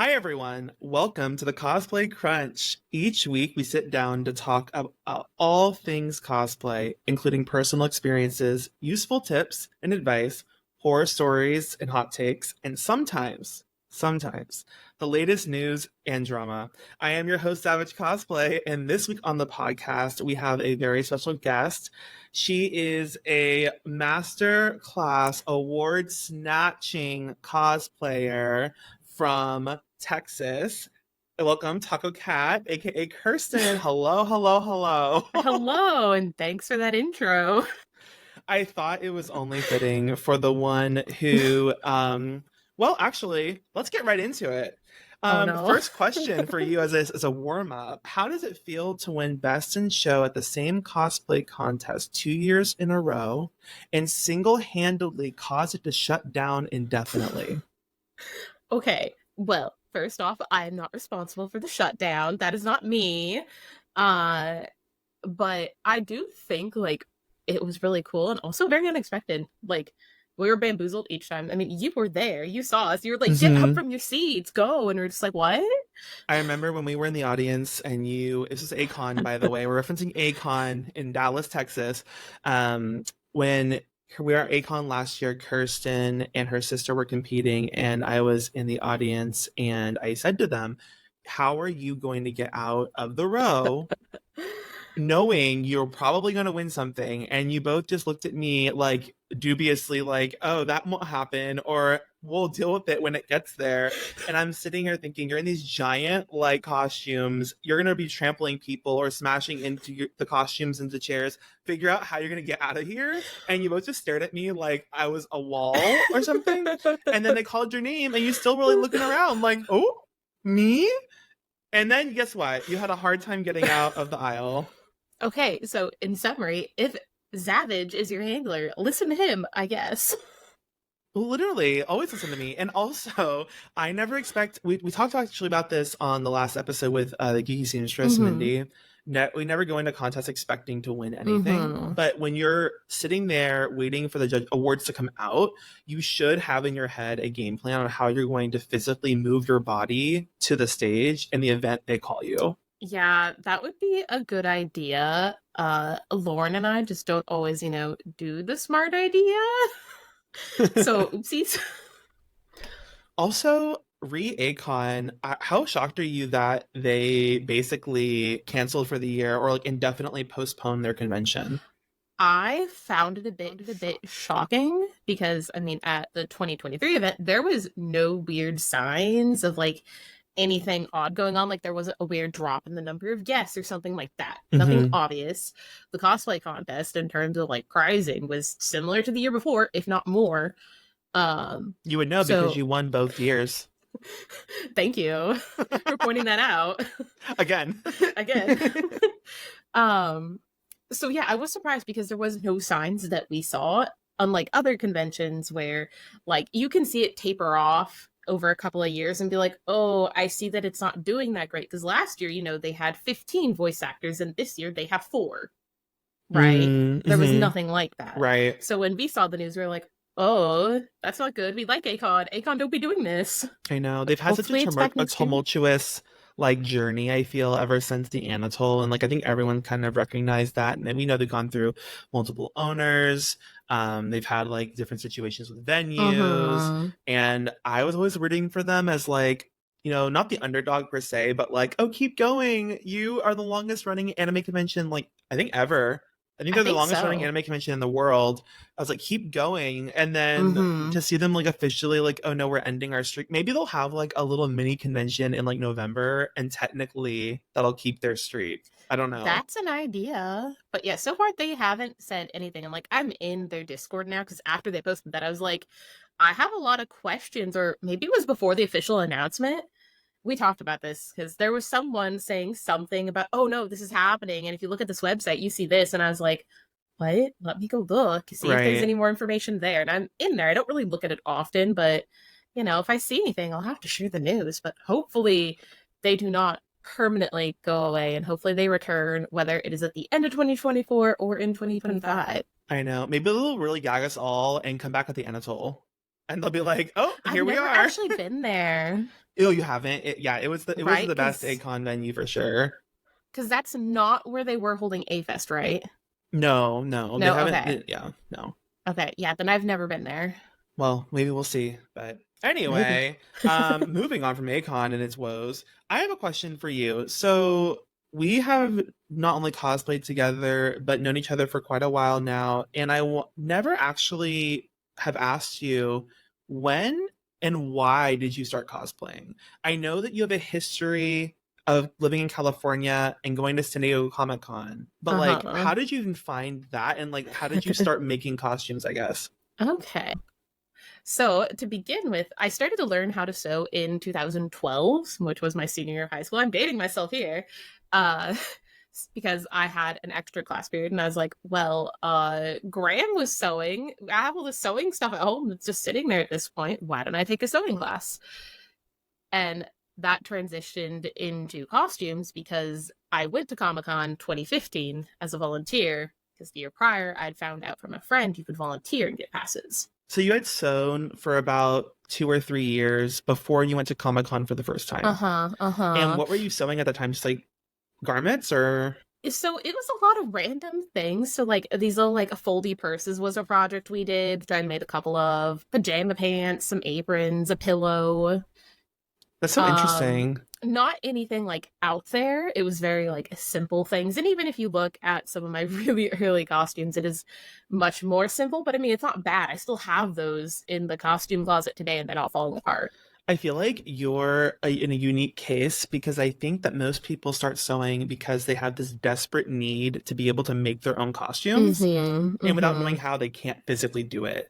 Hi, everyone. Welcome to the Cosplay Crunch. Each week, we sit down to talk about all things cosplay, including personal experiences, useful tips and advice, horror stories and hot takes, and sometimes, the latest news and drama. I am your host, Zavage Cosplay, and this week on the podcast, we have a very special guest. She is a master class award snatching cosplayer from Texas. Welcome, Tacocat, aka Kirsten. Hello, hello, hello. Hello, and thanks for that intro. I thought it was only fitting for the one who, well, actually, let's get right into it. Oh no. First question for you as a warm up. How does it feel to win Best in Show at the same cosplay contest 2 years in a row and single handedly cause it to shut down indefinitely? Okay, well, first off, I am not responsible for the shutdown. That is not me. Uh, but I do think it was really cool and also very unexpected. Like we were bamboozled each time. I mean, you were there, you saw us, you were like, get up Hmm. from your seats, go, and we're just like, what? I remember when we were in the audience and this is Akon, by the way, we're referencing Akon in Dallas, Texas. When we were at Akon last year, Kirsten and her sister were competing, and I was in the audience, and I said to them, how are you going to get out of the row knowing you're probably going to win something? And you both just looked at me like dubiously, like, oh, that won't happen, or we'll deal with it when it gets there. And I'm sitting here thinking, you're in these giant like costumes, you're going to be trampling people or smashing into the costumes into chairs. Figure out how you're going to get out of here. And you both just stared at me like I was a wall or something. And then they called your name and you still really looking around like, oh, me. And then guess what, you had a hard time getting out of the aisle. Okay, so in summary, if Zavage is your handler, listen to him, I guess. Literally, always listen to me. And also, I never expect, we talked actually about this on the last episode with the Geeky Seamstress, Mm-hmm. Mindy. We never go into contests expecting to win anything. Mm-hmm. But when you're sitting there waiting for the judge awards to come out, you should have in your head a game plan on how you're going to physically move your body to the stage in the event they call you. Yeah, that would be a good idea. Lauren and I just don't always, do the smart idea. So, oopsies. Also, re Akon, how shocked are you that they basically canceled for the year or like indefinitely postponed their convention? I found it a bit shocking because I mean at the 2023 event there was no weird signs of like anything odd going on, like there wasn't a weird drop in the number of guests or something like that. Nothing Hmm. obvious. The cosplay contest in terms of like prizing was similar to the year before, if not more. Um You would know because so you won both years. thank you for pointing that out. Again. Again. um so yeah, I was surprised because there was no signs that we saw, unlike other conventions where like you can see it taper off over a couple of years and be like, oh, I see that it's not doing that great. Because last year, they had 15 voice actors, and this year they have 4, right? There was Mm-hmm. nothing like that. Right. So when we saw the news, we were like, oh, that's not good. We like Akon. Akon, don't be doing this. I know. They've had such Hopefully it's back a next year. tumultuous like journey, I feel, ever since the Anatole. And like I think everyone kind of recognized that. And then we know they've gone through multiple owners. They've had like different situations with venues. Uh-huh. And I was always rooting for them as like, not the underdog per se, but like, oh, keep going. You are the longest running anime convention, like I think ever. I think I they're the think longest running so. anime convention in the world. I was like, keep going. And then Mm-hmm. to see them like officially like, oh no, we're ending our streak. Maybe they'll have like a little mini convention in like November and technically that'll keep their streak. I don't know. That's an idea. But yeah, so far they haven't said anything. And like I'm in their Discord now because after they posted that, I was like, I have a lot of questions, or maybe it was before the official announcement. We talked about this because there was someone saying something about, oh no, this is happening. And if you look at this website, you see this. And I was like, what? Let me go look, see if there's Right. any more information there. And I'm in there. I don't really look at it often, but if I see anything, I'll have to share the news. But hopefully they do not permanently go away, and hopefully they return, whether it is at the end of 2024 or in 2025. I know. Maybe they'll really gag us all and come back at the Anatole. And they'll be like, oh, I've here we never are. actually been there. Oh, you haven't? It was right? the best Akon venue for sure. Because that's not where they were holding A Fest, right? No, no, they No, haven't. okay, Yeah, no. okay, yeah. Then I've never been there. Well, maybe we'll see. But Maybe. anyway, moving on from Akon and its woes, I have a question for you. So we have not only cosplayed together, but known each other for quite a while now, and never actually have asked you when and why did you start cosplaying? I know that you have a history of living in California and going to San Diego Comic Con, but Uh like, huh. how did you even find that, and like, how did you start making costumes? I guess. Okay. So, to begin with, I started to learn how to sew in 2012, which was my senior year of high school. I'm dating myself here. Uh, because I had an extra class period and I was like, well, Graham was sewing. I have all this sewing stuff at home that's just sitting there at this point. Why don't I take a sewing class? And that transitioned into costumes because I went to Comic Con 2015 as a volunteer because the year prior I'd found out from a friend you could volunteer and get passes. So you had sewn for about 2 or 3 years before you went to Comic Con for the first Uh time. huh. Uh And huh. what were you sewing at the time? Just like garments or? So it was a lot of random things. So like these little like foldy purses was a project we did. Which I made a couple of pajama pants, some aprons, a pillow. That's so Um, interesting. not anything like out there. It was very like simple things. And even if you look at some of my really early costumes, it is much more simple. But I mean, it's not bad. I still have those in the costume closet today, and they're not falling apart. I feel like in a unique case because I think that most people start sewing because they have this desperate need to be able to make their own costumes, Mm-hmm. and without knowing Mm-hmm. how, they can't physically do it.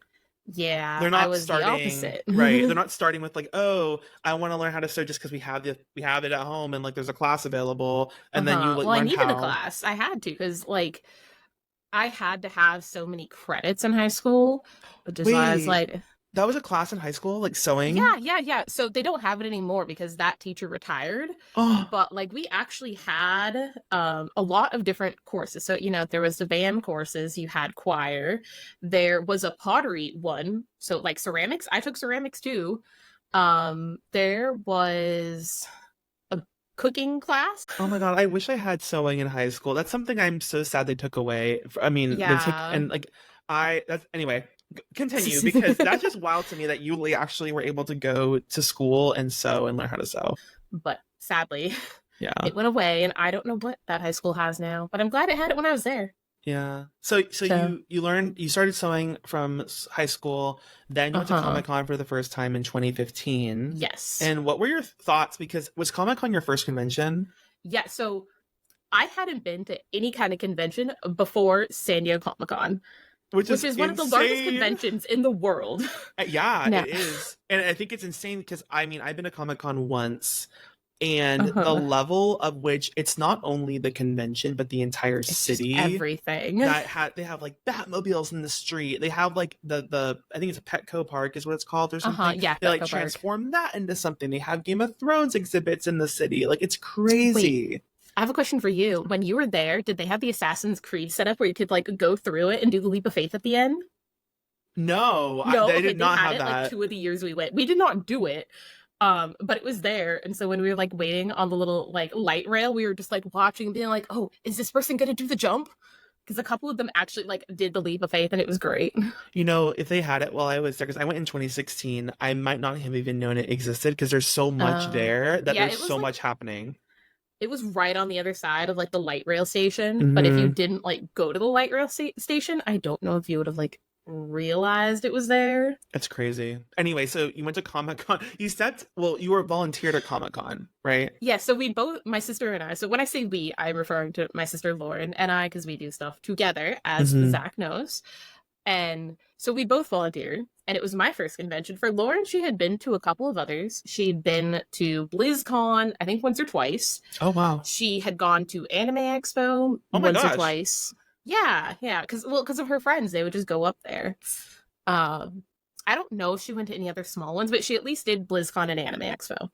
Yeah, They're I not was the starting opposite. right. They're not starting with like, oh, I want to learn how to sew just because we have it at home and like there's a class available, and then you Uh-huh. like Well, I learn needed a how. class. I had to because like I had to have so many credits in high school, which is why I was Wait, like, that was a class in high school, like sewing? yeah, yeah, yeah. So they don't have it anymore because that teacher retired. Oh, But like we actually had a lot of different courses. So, you know, there was the band courses, you had choir, there was a pottery one. So like ceramics, I took ceramics too. There was a cooking class. oh my God, I wish I had sewing in high school. That's something I'm so sad they took away. I mean, they took, Yeah. and like, that's, anyway, continue because that's just wild to me that you actually were able to go to school and sew and learn how to sew. But sadly, Yeah. it went away and I don't know what that high school has now, but I'm glad it had it when I was there. Yeah. So So, you started sewing from high school, then you went to uh-huh. Comic Con for the first time in 2015. Yes. And what were your thoughts? Because was Comic Con your first convention? Yeah, so I hadn't been to any kind of convention before San Diego Comic Con, Which which is is one of the largest insane. conventions in the world. Yeah, Now, it is. And I think it's insane because I mean, I've been to Comic Con once, and the uh-huh. level of which it's not only the convention, but the entire It's just city everything. they have like Batmobiles in the street. They have like the I think it's a Petco Park is what it's called or Uh-huh. something. Yeah, They like Petco Park. transform that into something. They have Game of Thrones exhibits in the city. Like it's Wait, crazy. I have a question for you. When you were there, did they have the Assassin's Creed setup where you could like go through it and do the leap of faith at the end? No, No, they okay, did they not had have it like that. 2 of the years we went. We did not do it. But it was there. And so when we were like waiting on the little like light rail, we were just like watching and being like, oh, is this person gonna do the jump? Because a couple of them actually like did the leap of faith and it was great. You know, if they had it while I was there, because I went in 2016, I might not have even known it existed because there's so much there that Yeah, there's so much happening. it was right on the other side of like the light rail station. But if you Hmm. didn't like go to the light rail station, I don't know if you would have like realized it was there. It's crazy. Anyway, so you went to Comic Con. You were volunteered at Comic Con, right? Yeah, so we both, my sister and I, so when I say we, I'm referring to my sister Lauren and I, because we do stuff together, as Hmm. Zach knows. And so we both volunteered, and it was my first convention. For Lauren, she had been to a couple of others. She'd been to BlizzCon, I think once or twice. Oh wow. She had gone to Anime Expo Oh my once or gosh. twice. Yeah, yeah, because of her friends, they would just go up there. Um, I don't know if she went to any other small ones, but she at least did BlizzCon and Anime Expo.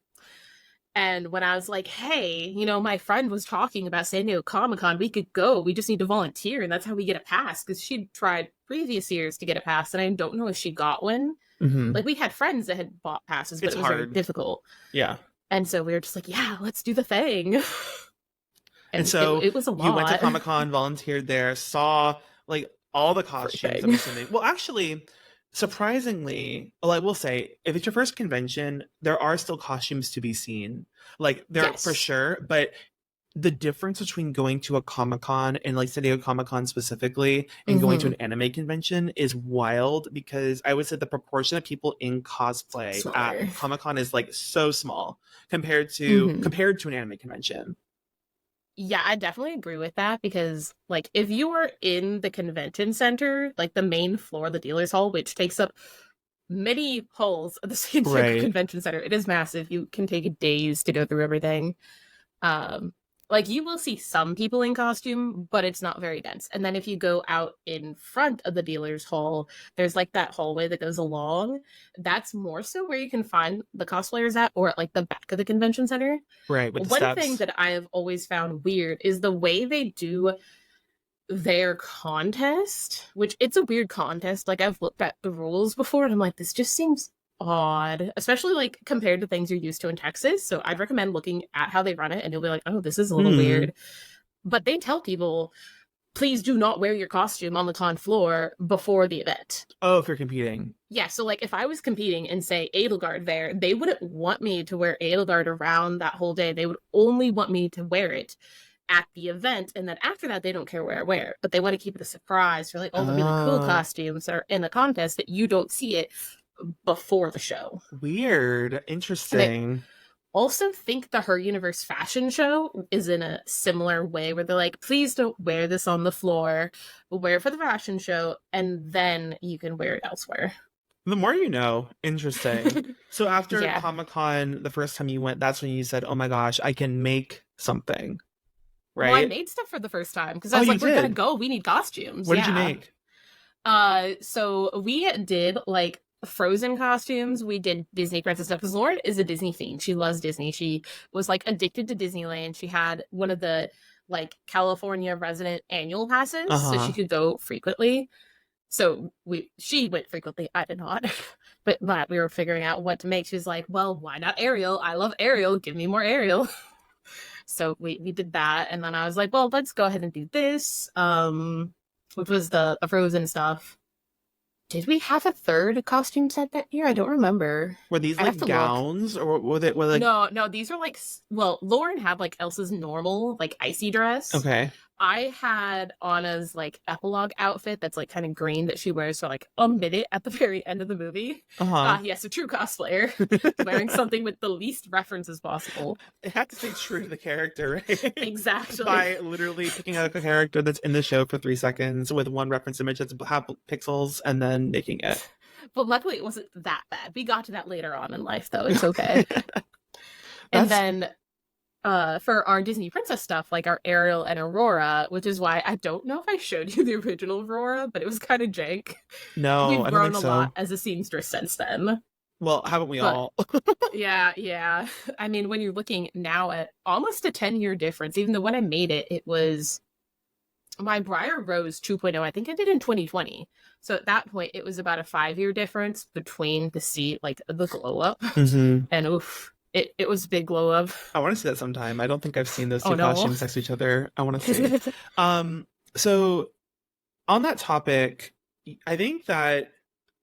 And when I was like, hey, you know, my friend was talking about San Diego Comic Con, we could go. We just need to volunteer, and that's how we get a pass. Because she'd tried previous years to get a pass, and I don't know if she got one. Hmm. Like we had friends that had bought passes, but It's it was very hard. difficult. Yeah. And so we were just like, yeah, let's do the thing. And And so it was a you went to lot. Comic-Con, volunteered there, saw like all the costumes, I'm Everything. assuming. Well, actually, surprisingly, well, I will say, if it's your first convention, there are still costumes to be seen. Like there for Yes. sure, but the difference between going to a Comic-Con and like San Diego Comic-Con specifically and going to Mm-hmm. an anime convention is wild because I would say the proportion of people in cosplay at Smaller. Comic-Con is like so small Mm-hmm. compared to an anime convention. Yeah, I definitely agree with that because, like, if you are in the convention center, like the main floor, the dealer's hall, which takes up many halls of the San Diego Right. Convention Center, it is massive. You can take days to go through everything. Um, like you will see some people in costume, but it's not very dense. And then if you go out in front of the dealer's hall, there's like that hallway that goes along. That's more so where you can find the cosplayers at, or at like the back of the convention center. Right, with the One thing steps. that I have always found weird is the way they do their contest, which it's a weird contest. Like I've looked at the rules before and I'm like, this just seems odd, especially like compared to things you're used to in Texas. So I'd recommend looking at how they run it and you'll be like, oh, this is a little Hmm. weird. But they tell people, please do not wear your costume on the con floor before the event. Oh, if you're competing. Yeah, so like if I was competing and say Edelgard there, they wouldn't want me to wear Edelgard around that whole day. They would only want me to wear it at the event, and then after that, they don't care where I wear it. But they want to keep it a surprise for like all the really cool Oh, costumes that are in the contest that you don't see it before the show. weird. And I Interesting. also think the Her Universe fashion show is in a similar way where they're like, please don't wear this on the floor, wear it for the fashion show, and then you can wear it elsewhere. The more you know. Interesting. So after Yeah. Comic-Con, the first time you went, that's when you said, "Oh my gosh, I can make something." Well, I Right? made stuff for the first time because I Oh, was you like, we're gonna did. go. We need costumes. What did you Yeah. make? So we did like Frozen costumes. We did Disney princess stuff because Lauren is a Disney fiend. She loves Disney. She was like addicted to Disneyland. She had one of the like California resident annual passes, so she Uh-huh. could go frequently. So she went frequently. I did not. But we were figuring out what to make. She was like, well, why not Ariel? I love Ariel. Give me more Ariel. So we did that, and then I was like, well, let's go ahead and do this. Which was the Frozen stuff. Did we have a third costume set that year? I don't remember. Were these I'd have like to look. gowns or were they like No, no, these are like well, Lauren had like Elsa's normal like icy dress. okay. I had Anna's like epilogue outfit that's like kind of green that she wears for like a minute at the very end of the movie. Uh-huh. Yes, a true cosplayer wearing something with the least references possible. It had to stay true to the character, right? Exactly. By literally picking out a character that's in the show for 3 seconds with one reference image that's half pixels and then making it. But luckily it wasn't that bad. We got to that later on in life though. It's okay. And That's then for our Disney princess stuff, like our Ariel and Aurora, which is why I don't know if I showed you the original Aurora, but it was kind of jank. no, We've I don't grown think a lot so. as a seamstress since then. Well, haven't we But all? yeah, yeah. I mean, when you're looking now at almost a 10-year difference, even though when I made it, it was my Briar Rose 2.0. I think I did in 2020. So at that point, it was about a 5-year difference between like the glow up. Hmm. And oof, it was a big glow up. I want to see that sometime. I don't think I've seen those Oh two no. costumes next to each other. I want to see. So on that topic, I think that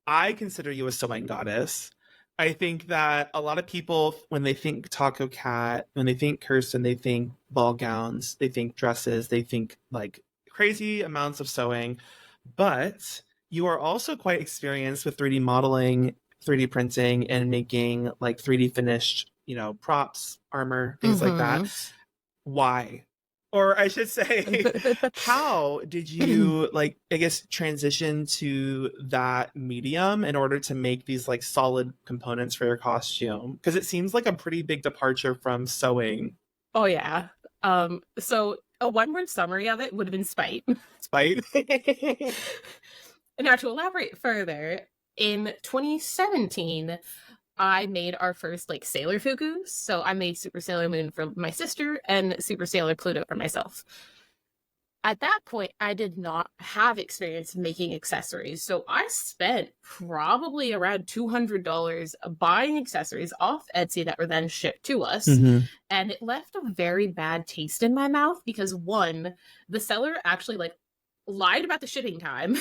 I consider you a sewing goddess. I think that a lot of people, when they think Taco Cat, when they think Kirsten, they think ball gowns, they think dresses, they think like crazy amounts of sewing. But you are also quite experienced with 3D modeling, 3D printing, and making like 3D finished, props, armor, things like that. Mm-hmm. Why? Or I should say, how did you like, I guess, transition to that medium in order to make these like solid components for your costume? Because it seems like a pretty big departure from sewing. Oh yeah. So a one-word summary of it would have been spite. Spite. Now to elaborate further, in 2017, I made our first like Sailor Fugus. So I made Super Sailor Moon for my sister and Super Sailor Pluto for myself. at that point, I did not have experience making accessories. So I spent probably around $200 buying accessories off Etsy that were then shipped to us. Mm-hmm. And it left a very bad taste in my mouth because one, the seller actually like lied about the shipping time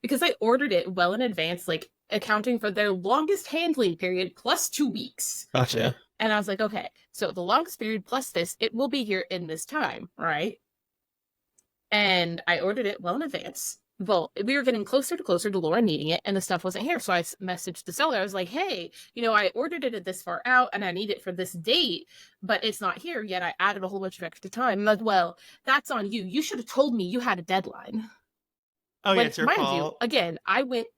because I ordered it well in advance, like accounting for their longest handling period plus 2 weeks. Gotcha. And I was like, okay, so the longest period plus this, it will be here in this time, right? And I ordered it well in advance. Well, we were getting closer to Laura needing it, and the stuff wasn't here. So I messaged the seller. I was like, hey, I ordered it at this far out, and I need it for this date, but it's not here yet. I added a whole bunch of extra time. I'm like, well, that's on you. You should have told me you had a deadline. Oh, yeah, When, it's your mind you, fault. again, I went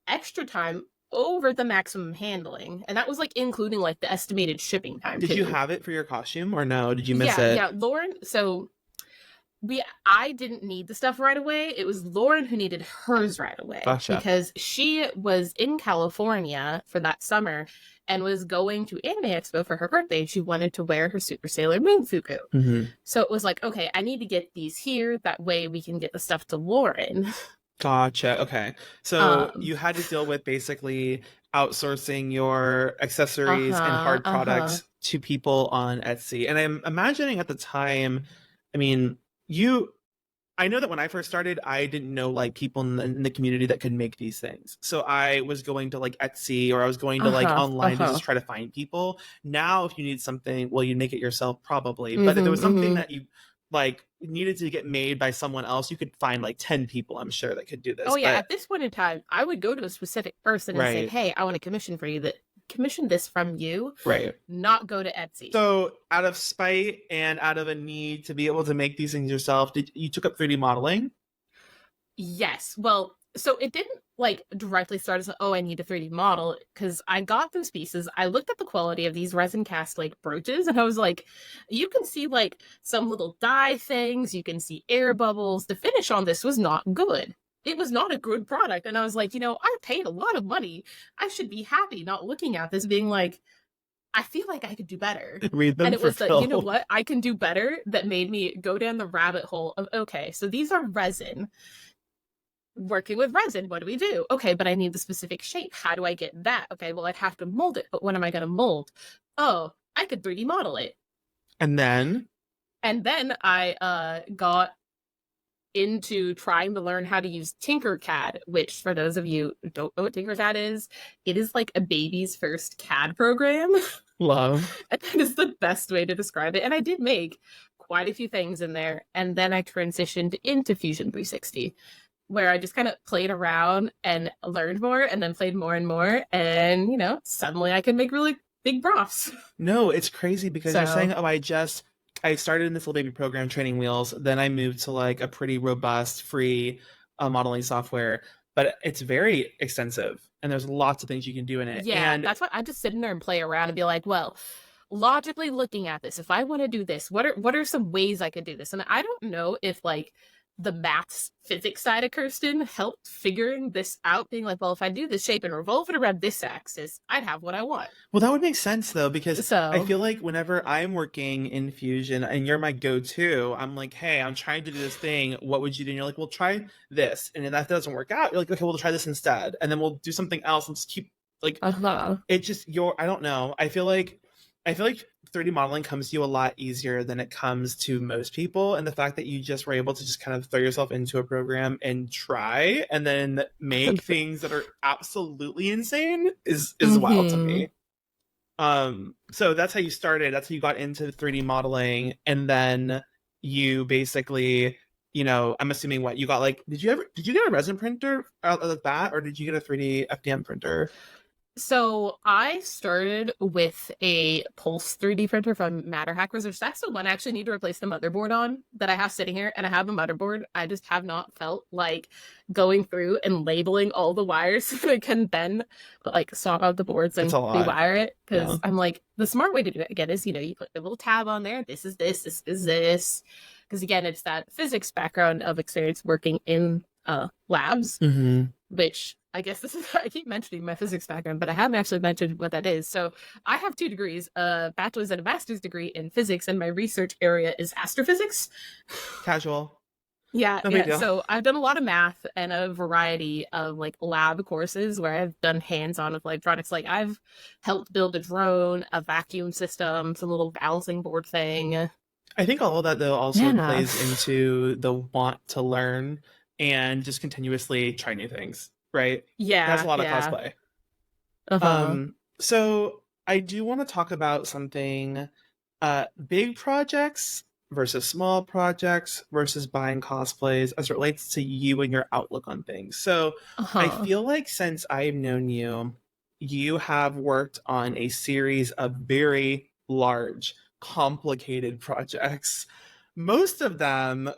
extra time over the maximum handling, and that was like including like the estimated shipping time Did too. you have it for your costume or no? Did you miss Yeah, it? yeah, Lauren. So I didn't need the stuff right away. It was Lauren who needed hers right away Gotcha. because she was in California for that summer and was going to Anime Expo for her birthday. She wanted to wear her Super Sailor Moon fuku. Mm-hmm. So it was like, okay, I need to get these here. That way we can get the stuff to Lauren. Gotcha. Okay. So Um, you had to deal with basically outsourcing your accessories and uh-huh, hard uh-huh. products to people on Etsy. And I'm imagining at the time, I mean, you I know that when I first started, I didn't know like people in the community that could make these things. So I was going to like Etsy or I was going to like Uh-huh, online to uh-huh. just try to find people. Now, if you need something, well, you make it yourself probably. But if there was Mm-hmm, something mm-hmm. that you like needed to get made by someone else, you could find like 10 people, I'm sure, that could do Oh this. yeah, But at this point in time, I would go to a specific person and say, right, "Hey, I want to commission this from you," right. not go to Etsy. So out of spite and out of a need to be able to make these things yourself, did you took up 3D modeling? Yes. Well, so it didn't like directly start as, oh, I need a 3D model because I got those pieces. I looked at the quality of these resin cast like brooches and I was like, you can see like some little dye things, you can see air bubbles. The finish on this was not good. It was not a good product. And I was like, I paid a lot of money. I should be happy not looking at this being like, I feel like I could do better. Read And them it for was the, you know Phil. what, I can do better that made me go down the rabbit hole of, okay, so these are resin. Working with resin, what do we do? Okay, but I need the specific shape. How do I get that? Okay, well, I'd have to mold it, but when am I going to mold? Oh, I could 3D model it. And then And then I got into trying to learn how to use Tinkercad, which for those of you who don't know what Tinkercad is, it is like a baby's first CAD program. love. And that is the best way to describe it. And I did make quite a few things in there. And then I transitioned into Fusion 360, where I just kind of played around and learned more and then played more and more. And, suddenly I can make really big profs. No, it's crazy because you're saying, So, oh, I started in this little baby program, Training Wheels. Then I moved to like a pretty robust, free modeling software, but it's very extensive and there's lots of things you can do in it. yeah, And that's what I just sit in there and play around and be like, well, logically looking at this, if I want to do this, what are some ways I could do this? And I don't know if like the maths physics side of Kirsten helped figuring this out, being like, well, if I do this shape and revolve it around this axis, I'd have what I want. well, that would make sense though, because I So, feel like whenever I'm working in Fusion and you're my go-to, I'm like, hey, I'm trying to do this thing. What would you do? And you're like, well, try this. And if that doesn't work out, you're like, okay, we'll try this instead. And then we'll do something else and just keep like uh-huh. it just I don't know. I feel like 3D modeling comes to you a lot easier than it comes to most people. And the fact that you just were able to just kind of throw yourself into a program and try and then make things that are absolutely insane is wild to Mm-hmm. me. So that's how you started. That's how you got into 3D modeling. And then you basically, I'm assuming what you got like, did you get a resin printer out of that or did you get a 3D FDM printer? So I started with a Pulse 3D printer from Matter Hackers, which that's the one I actually need to replace the motherboard on that I have sitting here. And I have a motherboard. I just have not felt like going through and labeling all the wires so that I can then like swap out the boards It's and a lot. rewire it. Yeah. Because I'm like, the smart way to do it again is, you put a little tab on there. This is this. Because again, it's that physics background of experience working in labs, Mm-hmm. which I guess this is, I keep mentioning my physics background, but I haven't actually mentioned what that is. So I have 2 degrees, a bachelor's and a master's degree in physics, and my research area is astrophysics. Casual. Yeah, No big yeah. deal. So I've done a lot of math and a variety of like lab courses where I've done hands-on with electronics. Like I've helped build a drone, a vacuum system, some little balancing board thing. I think all of that though also Yeah. plays into the want to learn and just continuously try new things, right? That's a Yeah, lot of yeah. cosplay. Uh-huh. So I do want to talk about something, big projects versus small projects versus buying cosplays as it relates to you and your outlook on things. So I Uh-huh. feel like since I've known you, you have worked on a series of very large, complicated projects. Most of them,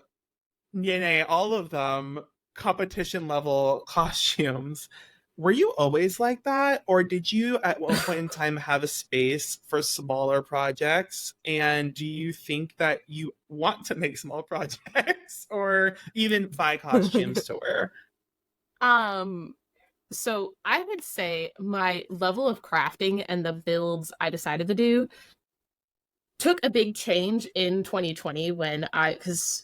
all of them, competition level costumes. Were you always like that? Or did you at one point in time have a space for smaller projects? And do you think that you want to make small projects or even buy costumes to wear? Um, so I would say my level of crafting and the builds I decided to do took a big change in 2020 when because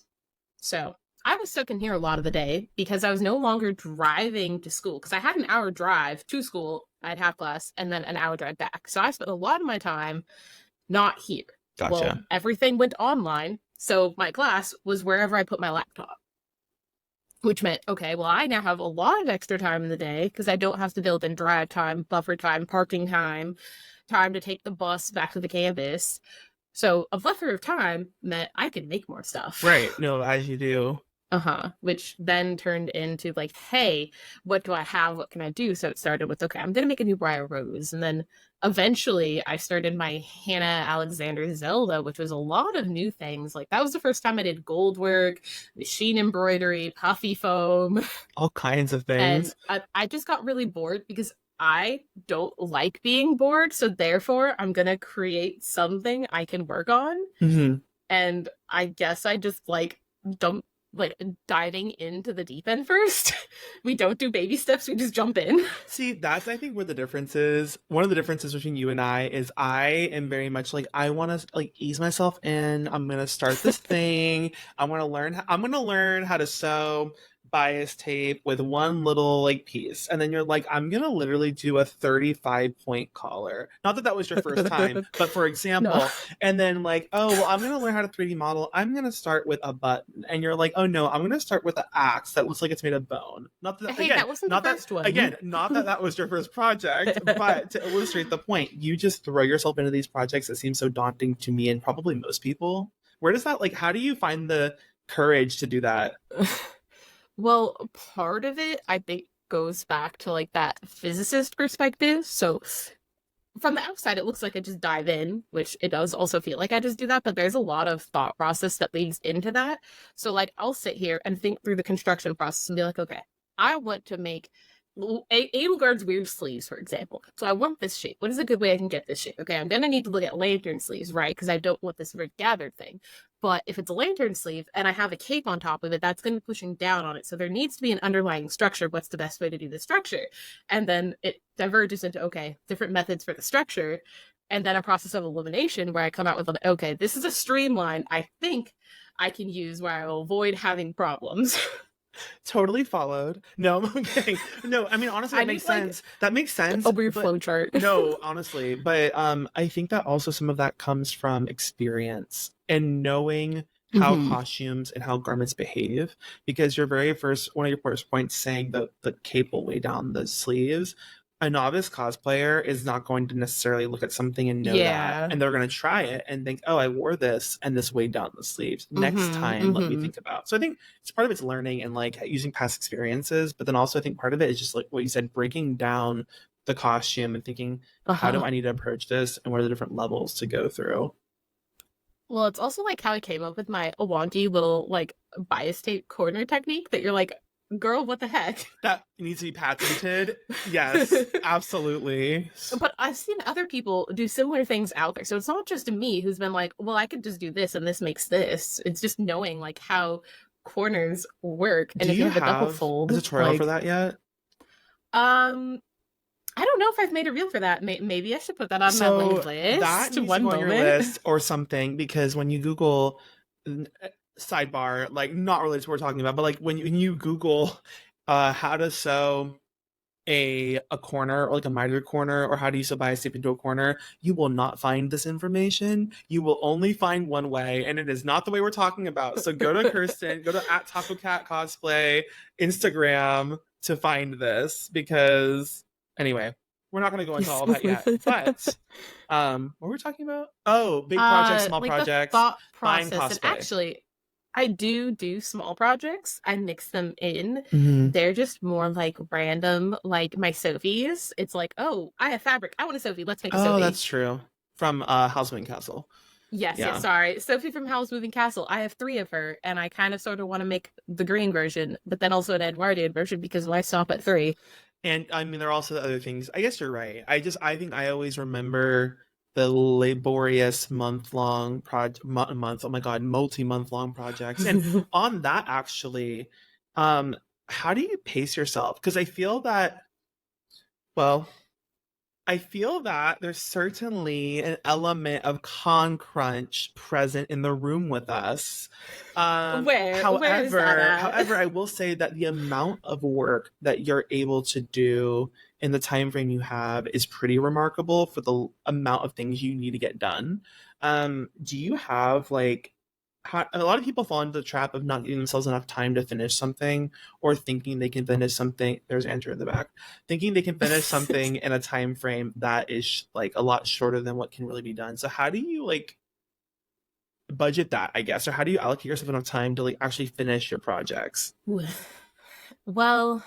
so I was stuck in here a lot of the day because I was no longer driving to school because I had an hour drive to school. I had half class and then an hour drive back. So I spent a lot of my time not here. Well, Gotcha. everything went online. So my class was wherever I put my laptop, which meant, okay, well, I now have a lot of extra time in the day because I don't have to build in drive time, buffer time, parking time, time to take the bus back to the campus. So a buffer of time meant I could make more stuff. Right. No, as you do. Uh-huh. Which then turned into like, hey, what do I have? What can I do? So it started with, okay, I'm gonna make a new Briar Rose. And then eventually I started my Hannah Alexander Zelda, which was a lot of new things. Like that was the first time I did gold work, machine embroidery, puffy foam. All kinds of And things. I just got really bored because I don't like being bored. So therefore I'm gonna create something I can work on. Hmm. And I guess I just don't like diving into the deep end first. We don't do baby steps, we just jump in. See, that's I think where the difference is. One of the differences between you and I is I am very much like I want to like ease myself in. I'm gonna start this thing. I'm gonna learn how to sew bias tape with one little like piece, and then you're like, I'm gonna literally do a 35-point collar. Not that that was your first time, but for No. example, and then like, oh well, I'm gonna learn how to 3D model. I'm gonna start with a button, and you're like, oh no, I'm gonna start with an axe that looks like it's made of bone. Not that Hey, that wasn't the first one. not that that was your first project, but to illustrate the point, you just throw yourself into these projects that seem so daunting to me and probably most people. Where does that like? How do you find the courage to do that? Well, part of it I think goes back to like that physicist perspective. So from the outside it looks like I just dive in, which it does also feel like I just do that, but there's a lot of thought process that leads into that. So like I'll sit here and think through the construction process and be like, okay, I want to make Edelgard's weird sleeves, for example. So I want this shape. What is a good way I can get this shape? Okay, I'm gonna need to look at lantern sleeves, right? Because I don't want this red gathered thing. But if it's a lantern sleeve and I have a cape on top of it, that's going to be pushing down on it. So there needs to be an underlying structure. What's the best way to do the structure? And then it diverges into, okay, different methods for the structure. And then a process of elimination where I come out with, okay, this is a streamline I think I can use where I will avoid having problems. Totally followed. No, I'm kidding. No, I mean honestly, I that makes need like sense. That makes sense. a weird But flow chart. no, honestly, but I think that also some of that comes from experience and knowing how Mm-hmm. costumes and how garments behave. Because your very first one of your first points saying that the cape will weigh down the sleeves. A novice cosplayer is not going to necessarily look at something and know that, Yeah. and they're going to try it and think, "Oh, I wore this, and this weighed down the sleeves. Next Mm-hmm. time, let me Mm-hmm. think about." So I think it's part of it's learning and like using past experiences, but then also I think part of it is just like what you said, breaking down the costume and thinking, how do Uh-huh. I need to approach this, and what are the different levels to go through? Well, it's also like how I came up with my wonky little like bias tape corner technique that you're like, girl, what the heck? That needs to be patented. Yes, absolutely. But I've seen other people do similar things out there. So it's not just me who's been like, well, I could just do this and this makes this. It's just knowing like how corners work. And Do if you you have a double have a fold, tutorial for like, that yet? um, I don't know if I've made a reel for that. Maybe I should put that on my So that list needs to one go on your moment. list or something because when you Google sidebar, like not related to what we're talking about, but like when you Google how to sew a corner or like a miter corner, or how do you sew by a step into a corner, you will not find this information. You will only find one way, and it is not the way we're talking about. So go to Kirsten, go to at Tacocat Cosplay Instagram to find this, because anyway, we're not going to go into all of that yet. But what were we talking about? Oh, big projects, small Like the projects, thought fine process, and cosplay. actually, I do small projects. I mix them in. Mm-hmm. They're just more like random, like my Sophies. It's like, oh, I have fabric. I want a Sophie. Let's make a Oh, Sophie. that's true. From Houseman Castle. Yes, yes, Yeah. sorry. Sophie from Howl's Moving Castle. I have 3 of her, and I kind of sort of want to make the green version, but then also an Edwardian version because why stop at 3? And I mean, there are also other things. I guess you're right. I think I always remember the laborious month-long month. Oh my God, multi-month-long projects. And on that, actually, how do you pace yourself? Because well, I feel that there's certainly an element of con crunch present in the room with us. Where is that However, at? I will say that the amount of work that you're able to do in the time frame you have is pretty remarkable for the amount of things you need to get done. Do you have like a lot of people fall into the trap of not giving themselves enough time to finish something, or thinking they can finish something. There's Andrew in the back, thinking they can finish something in a time frame that is like a lot shorter than what can really be done. So how do you like budget that, I guess, or how do you allocate yourself enough time to like actually finish your projects? Well,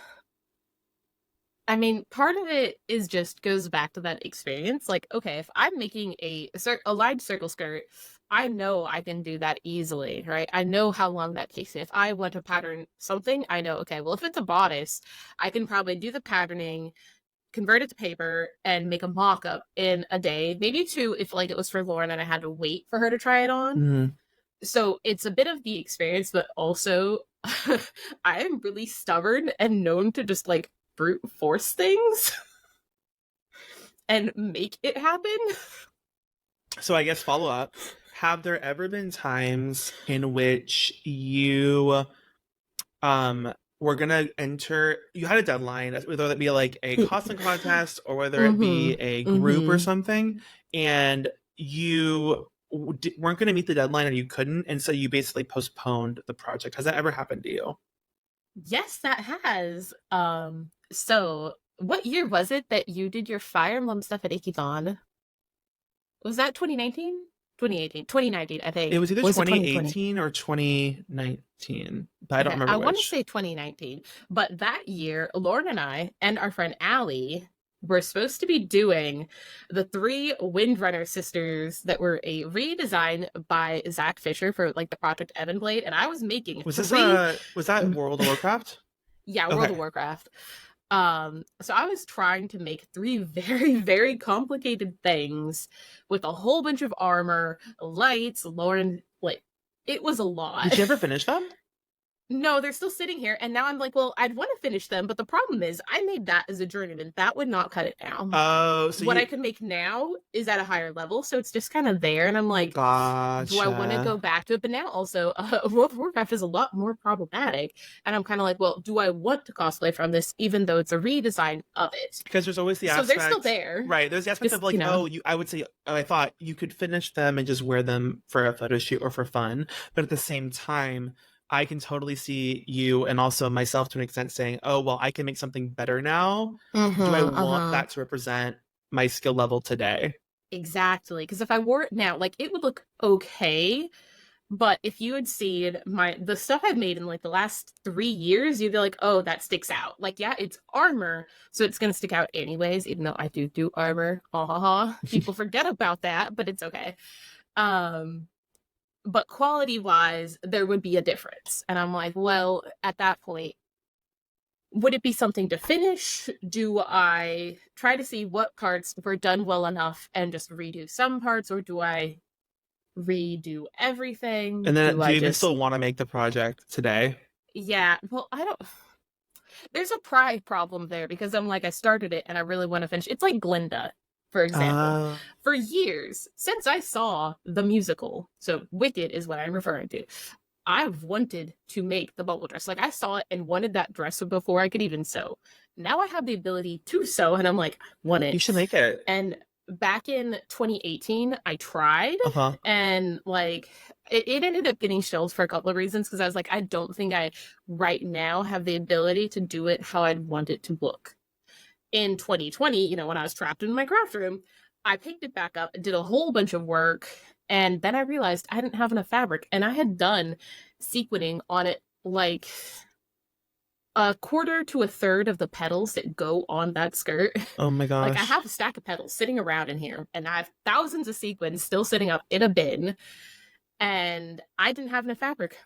I mean, part of it is just goes back to that experience. Like, okay, if I'm making a lined circle skirt, I know I can do that easily, right? I know how long that takes me. If I want to pattern something, I know, okay, well, if it's a bodice, I can probably do the patterning, convert it to paper, and make a mock-up in a day, maybe 2 if like it was for Lauren and I had to wait for her to try it on. Mm-hmm. So it's a bit of the experience, but also I am really stubborn and known to just like brute force things and make it happen. So I guess follow up. Have there ever been times in which you were gonna enter, you had a deadline, whether that be like a costume contest or whether it be Mm-hmm. a group or Mm-hmm. something, and you weren't going to meet the deadline, or you couldn't, and so you basically postponed the project? Has that ever happened to you? Yes, that has. So what year was it that you did your Fire Emblem stuff at Akon? Was that 2019? 2018, 2019, I It think. was either Was it 2020? 2018 or 2019, but I don't Okay, I remember want to which. say 2019. But that year, Lauren and I and our friend Allie were supposed to be doing the 3 Windrunner sisters that were a redesign by Zach Fisher for like the Project Evan Blade, and I was making Was 3. that World of Warcraft? Yeah, World of Okay. Warcraft. So I was trying to make 3 very, very complicated things with a whole bunch of armor, lights, Lauren, like, it was a lot. Did you ever finish them? No, they're still sitting here, and now I'm like, well, I'd want to finish them, but the problem is I made that as a journeyman. That would not cut it down. Oh, so What I you can make now is at a higher level, so it's just kind of there, and I'm like, do I want to go gotcha. back to it? But now also, World of Warcraft is a lot more problematic, and I'm kind of like, well, do I want to cosplay from this, even though it's a redesign of it? Because there's always the So they're still aspect, there, right? There's the aspect of just like, oh, you. I would say, oh, I thought you could finish them and just wear them for a photo shoot or for fun, but at the same time, I can totally see you and also myself to an extent saying, oh, well, I can make something better now. Do I want that to represent my skill level today? exactly. Because if I wore it now, like it would look okay. But if you had seen the stuff I've made in like the last 3 years, you'd be like, oh, that sticks out. Like, yeah, it's armor, so it's gonna stick out anyways, even though I do armor. People forget about that, but it's okay. But quality wise, there would be a difference. And I'm like, well, at that point, would it be something to finish? Do I try to see what parts were done well enough and just redo some parts, or do I redo everything? And then, Do do I you even just, still want to make the project today? yeah, well, I don't. There's a pride problem there because I'm like, I started it and I really want to finish. It's like Glinda, for example. Uh, For years, since I saw the musical, so Wicked is what I'm referring to. I've wanted to make the bubble dress. Like, I saw it and wanted that dress before I could even sew. Now I have the ability to sew, and I'm like, want You it. should make it. And back in 2018, I tried, Uh-huh. and like it ended up getting shelved for a couple of reasons because I was like, I don't think I right now have the ability to do it how I'd want it to look. In 2020, when I was trapped in my craft room, I picked it back up, did a whole bunch of work, and then I realized I didn't have enough fabric, and I had done sequining on it like a quarter to a third of the petals that go on that skirt. Oh my Like, I gosh. have a stack of petals sitting around in here, and I have thousands of sequins still sitting up in a bin, and I didn't have enough fabric.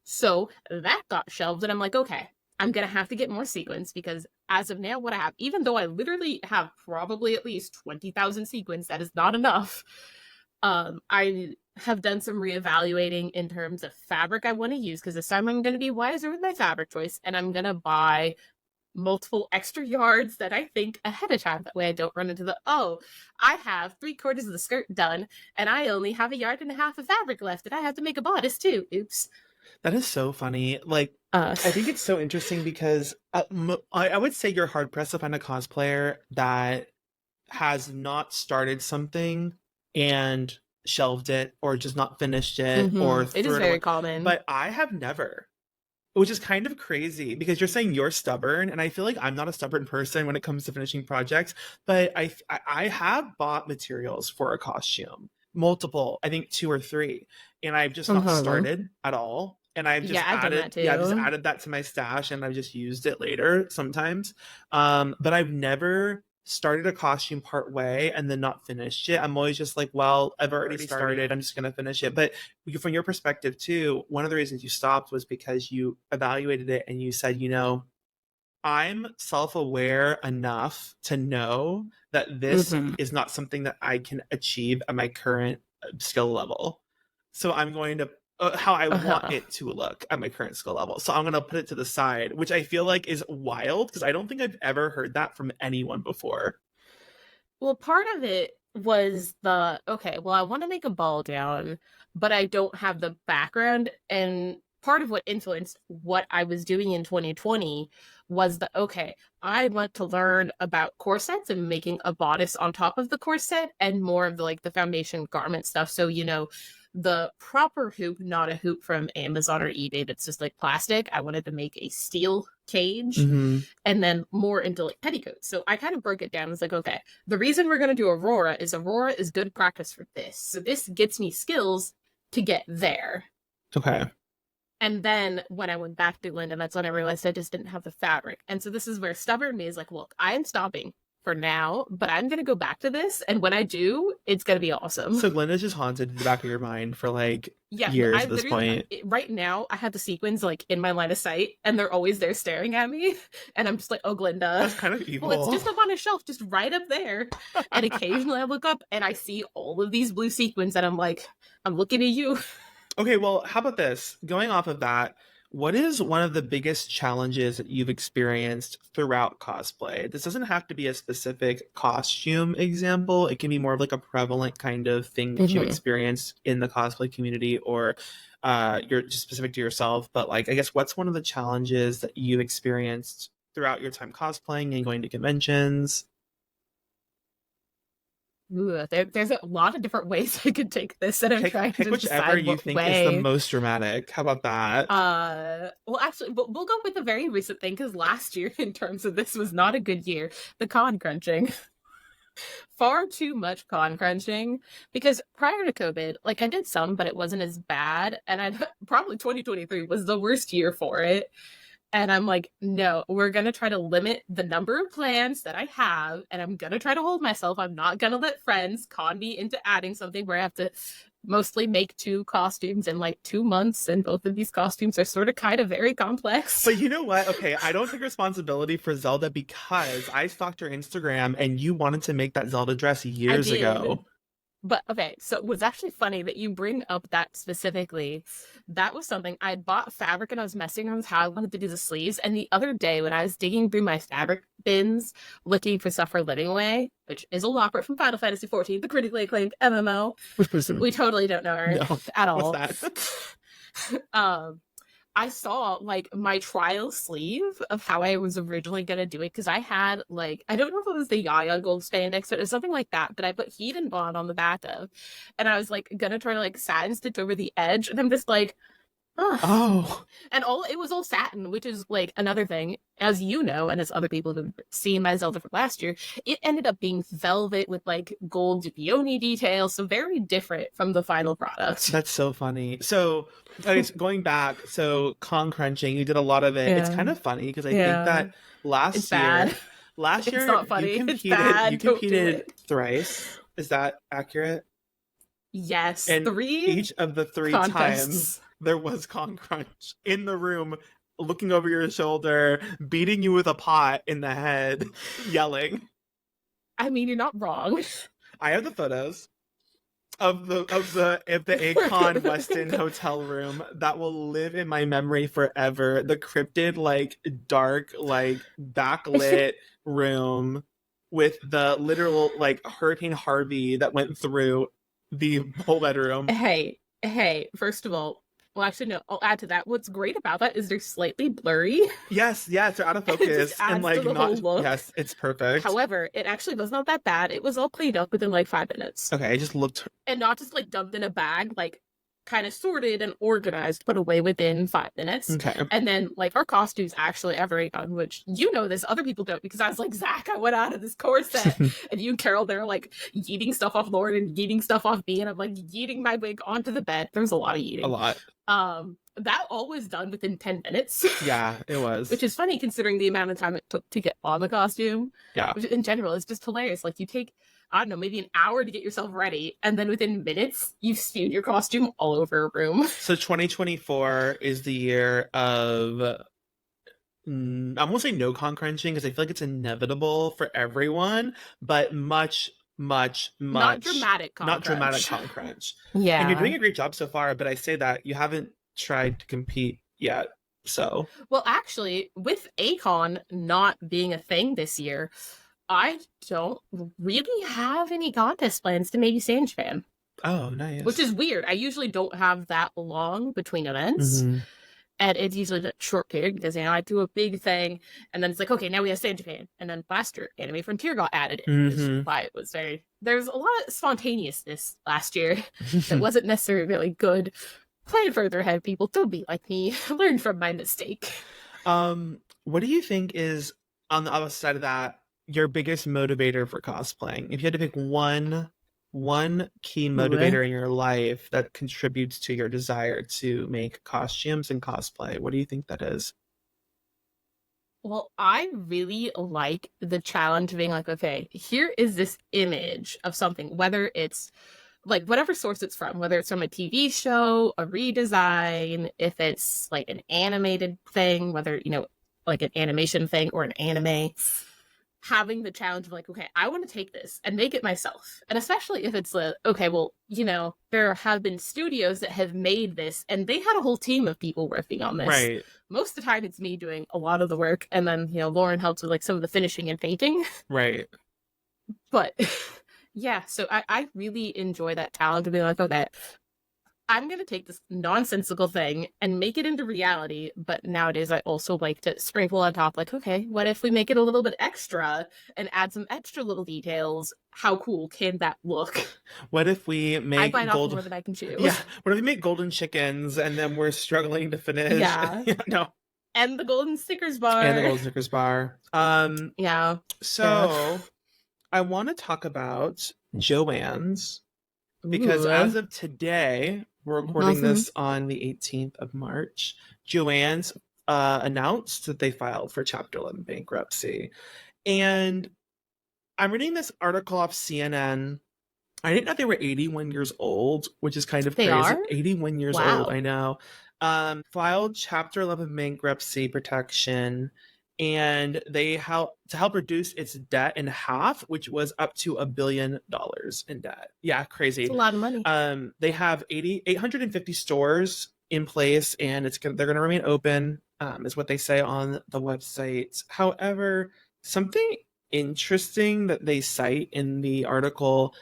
So that got shelved, and I'm like, okay, I'm gonna have to get more sequins because as of now, what I have, even though I literally have probably at least 20,000 sequins, that is not enough. I have done some reevaluating in terms of fabric I want to use because this time I'm going to be wiser with my fabric choice, and I'm going to buy multiple extra yards that I think ahead of time. That way I don't run into I have 3/4 of the skirt done and I only have 1.5 yards of fabric left and I have to make a bodice too. Oops. That is so funny. Like, I think it's so interesting because I would say you're hard pressed to find a cosplayer that has not started something and shelved it or just not finished it or it is very common. But I have never, which is kind of crazy because you're saying you're stubborn, and I feel like I'm not a stubborn person when it comes to finishing projects. But I have bought materials for a costume, multiple, I think 2 or 3, and I've just not started at all. And I've just I've done that too. I've just added that to my stash, and I've just used it later sometimes. But I've never started a costume part way and then not finished it. I'm always just like, well, I've already started. I'm just going to finish it. But from your perspective too, one of the reasons you stopped was because you evaluated it and you said, I'm self-aware enough to know that this is not something that I can achieve at my current skill level. So I'm going to how I want it to look at my current skill level. So I'm going to put it to the side, which I feel like is wild because I don't think I've ever heard that from anyone before. Well, part of it was I want to make a ball gown, but I don't have the background. And part of what influenced what I was doing in 2020 was I want to learn about corsets and making a bodice on top of the corset and more of the foundation garment stuff. So, the proper hoop, not a hoop from Amazon or eBay that's just like plastic. I wanted to make a steel cage and then more into petticoats. So I kind of broke it down. It's like, okay, the reason we're going to do Aurora is good practice for this. So this gets me skills to get there. Okay. And then when I went back to Linda, that's when I realized I just didn't have the fabric. And so this is where stubborn me is like, look, I am stopping for now, but I'm going to go back to this. And when I do, it's going to be awesome. So Glenda's just haunted in the back of your mind for years at this point. Right now, I have the sequins in my line of sight and they're always there staring at me. And I'm just like, oh, Glenda. That's kind of evil. Well, it's just up on a shelf, just right up there. And occasionally I look up and I see all of these blue sequins and I'm like, I'm looking at you. Okay, well, how about this? Going off of that, what is one of the biggest challenges that you've experienced throughout cosplay? This doesn't have to be a specific costume example. It can be more of a prevalent kind of thing that you experienced in the cosplay community or you're just specific to yourself. But I guess what's one of the challenges that you experienced throughout your time cosplaying and going to conventions? Ooh, there's a lot of different ways I could take this, and I'm trying to whichever decide you think is the most dramatic. How about that? Well, actually, we'll go with a very recent thing because last year, in terms of this, was not a good year. The con crunching, far too much con crunching. Because prior to COVID, I did some, but it wasn't as bad, and probably 2023 was the worst year for it. And I'm like, no, we're going to try to limit the number of plans that I have. And I'm going to try to hold myself. I'm not going to let friends con me into adding something where I have to mostly make 2 costumes in 2 months. And both of these costumes are sort of kind of very complex. But you know what? Okay, I don't take responsibility for Zelda because I stalked your Instagram and you wanted to make that Zelda dress years ago. But okay, so it was actually funny that you bring up that specifically. That was something I had bought fabric and I was messing around with how I wanted to do the sleeves. And the other day when I was digging through my fabric bins, looking for stuff for Living Away, which is a Lopper from Final Fantasy 14, the critically acclaimed MMO. We totally don't know her at all. What's that? um, I saw like my trial sleeve of how I was originally gonna do it because I had like I don't know if it was the Yaya gold spandex or something like that, but I put heat and bond on the back of, and I was like gonna try to like satin stitch over the edge, and I'm just like, ugh. Oh, And all it was all satin, which is like another thing, as you know, and as other people have seen my Zelda from last year, it ended up being velvet with like gold peony details, so very different from the final product. that's so funny. So, okay, so going back, so con crunching, you did a lot of it. It's Yeah. kind of funny because I think Yeah. that It's last bad. year, last It's year not funny. It's you bad. Don't do competed it. thrice. Is that accurate? Yes. And 3 each of the three times contests. there was con crunch in the room, looking over your shoulder, beating you with a pot in the head, yelling. I mean, you're not wrong. I have the photos of the Akon Westin hotel room that will live in my memory forever. The cryptid, like dark, like backlit room with the literal like Hurricane Harvey that went through the whole bedroom. Hey, first of all, well, actually, no, I'll add to that. What's great about that is they're slightly blurry. Yes, they're out of It just focus and adds to like the whole not. look. Yes, it's perfect. However, it actually was not that bad. It was all cleaned up within like 5 minutes. Okay, I just looked. And not just like dumped in a bag, like kind of sorted and organized, put away within 5 minutes. Okay. And then like our costumes actually ever on, which you know this, other people don't, because I was like, Zach, I went out of this corset. And you and Carol, they're like yeeting stuff off Lauren and yeeting stuff off me, and I'm like yeeting my wig onto the bed. There's a lot of yeeting. A lot. That all was done within 10 minutes. Yeah, it was. Which is funny considering the amount of time it took to get on the costume. Yeah. Which in general is just hilarious. Like you take, I don't know, maybe an hour to get yourself ready, and then within minutes, you've spewed your costume all over a room. So 2024 is the year of I won't say no con crunching because I feel like it's inevitable for everyone, but much Not dramatic con not crunch. dramatic con crunch. Yeah. And you're doing a great job so far, but I say that you haven't tried to compete yet. So Well, actually, with Akon not being a thing this year, I don't really have any contest plans to maybe Sand Japan. oh, nice. Which is weird. I usually don't have that long between events. Mhm. And it's usually a short period because, you know, I do a big thing and then it's like, okay, now we have Sand Japan. And then last year, Anime Frontier got added in. Mhm. Why it was there's a lot of spontaneousness last year that wasn't necessarily really good. Plan further ahead, people. Don't be like me. Learn from my mistake. What do you think is, on the other side of that, your biggest motivator for cosplaying? If you had to pick one key motivator in your life that contributes to your desire to make costumes and cosplay, what do you think that is? Well, I really like the challenge of being like, okay, here is this image of something, whether it's like whatever source it's from, whether it's from a TV show, a redesign, if it's like an animated thing, whether, you know, like an animation thing or an anime, having the challenge of like, okay, I want to take this and make it myself. And especially if it's okay, well, you know, there have been studios that have made this and they had a whole team of people working on this. Right. Most of the time it's me doing a lot of the work, and then, you know, Lauren helps with like some of the finishing and painting. Right. But yeah, so I really enjoy that challenge of being like, okay, I'm going to take this nonsensical thing and make it into reality. But nowadays, I also like to sprinkle on top, like, okay, what if we make it a little bit extra and add some extra little details? How cool can that look? What if we make I bite off more than I can chew. Yeah. What if we make golden chickens and then we're struggling to finish? Yeah. No. And the golden Snickers bar. And the golden Snickers bar. Yeah. So I want to talk about Joann's, because Ooh. as of today, we're recording this on the 18th of March. Joann's announced that they filed for Chapter 11 bankruptcy. And I'm reading this article off CNN. I didn't know they were 81 years old, which is kind of They crazy. are? 81 years Wow. old, I know. Filed Chapter 11 bankruptcy protection, and they help reduce its debt in half, which was up to $1 billion in debt. Yeah, crazy. It's a lot of money. They have 850 stores in place, and they're going to remain open, is what they say on the website. However, something interesting that they cite in the article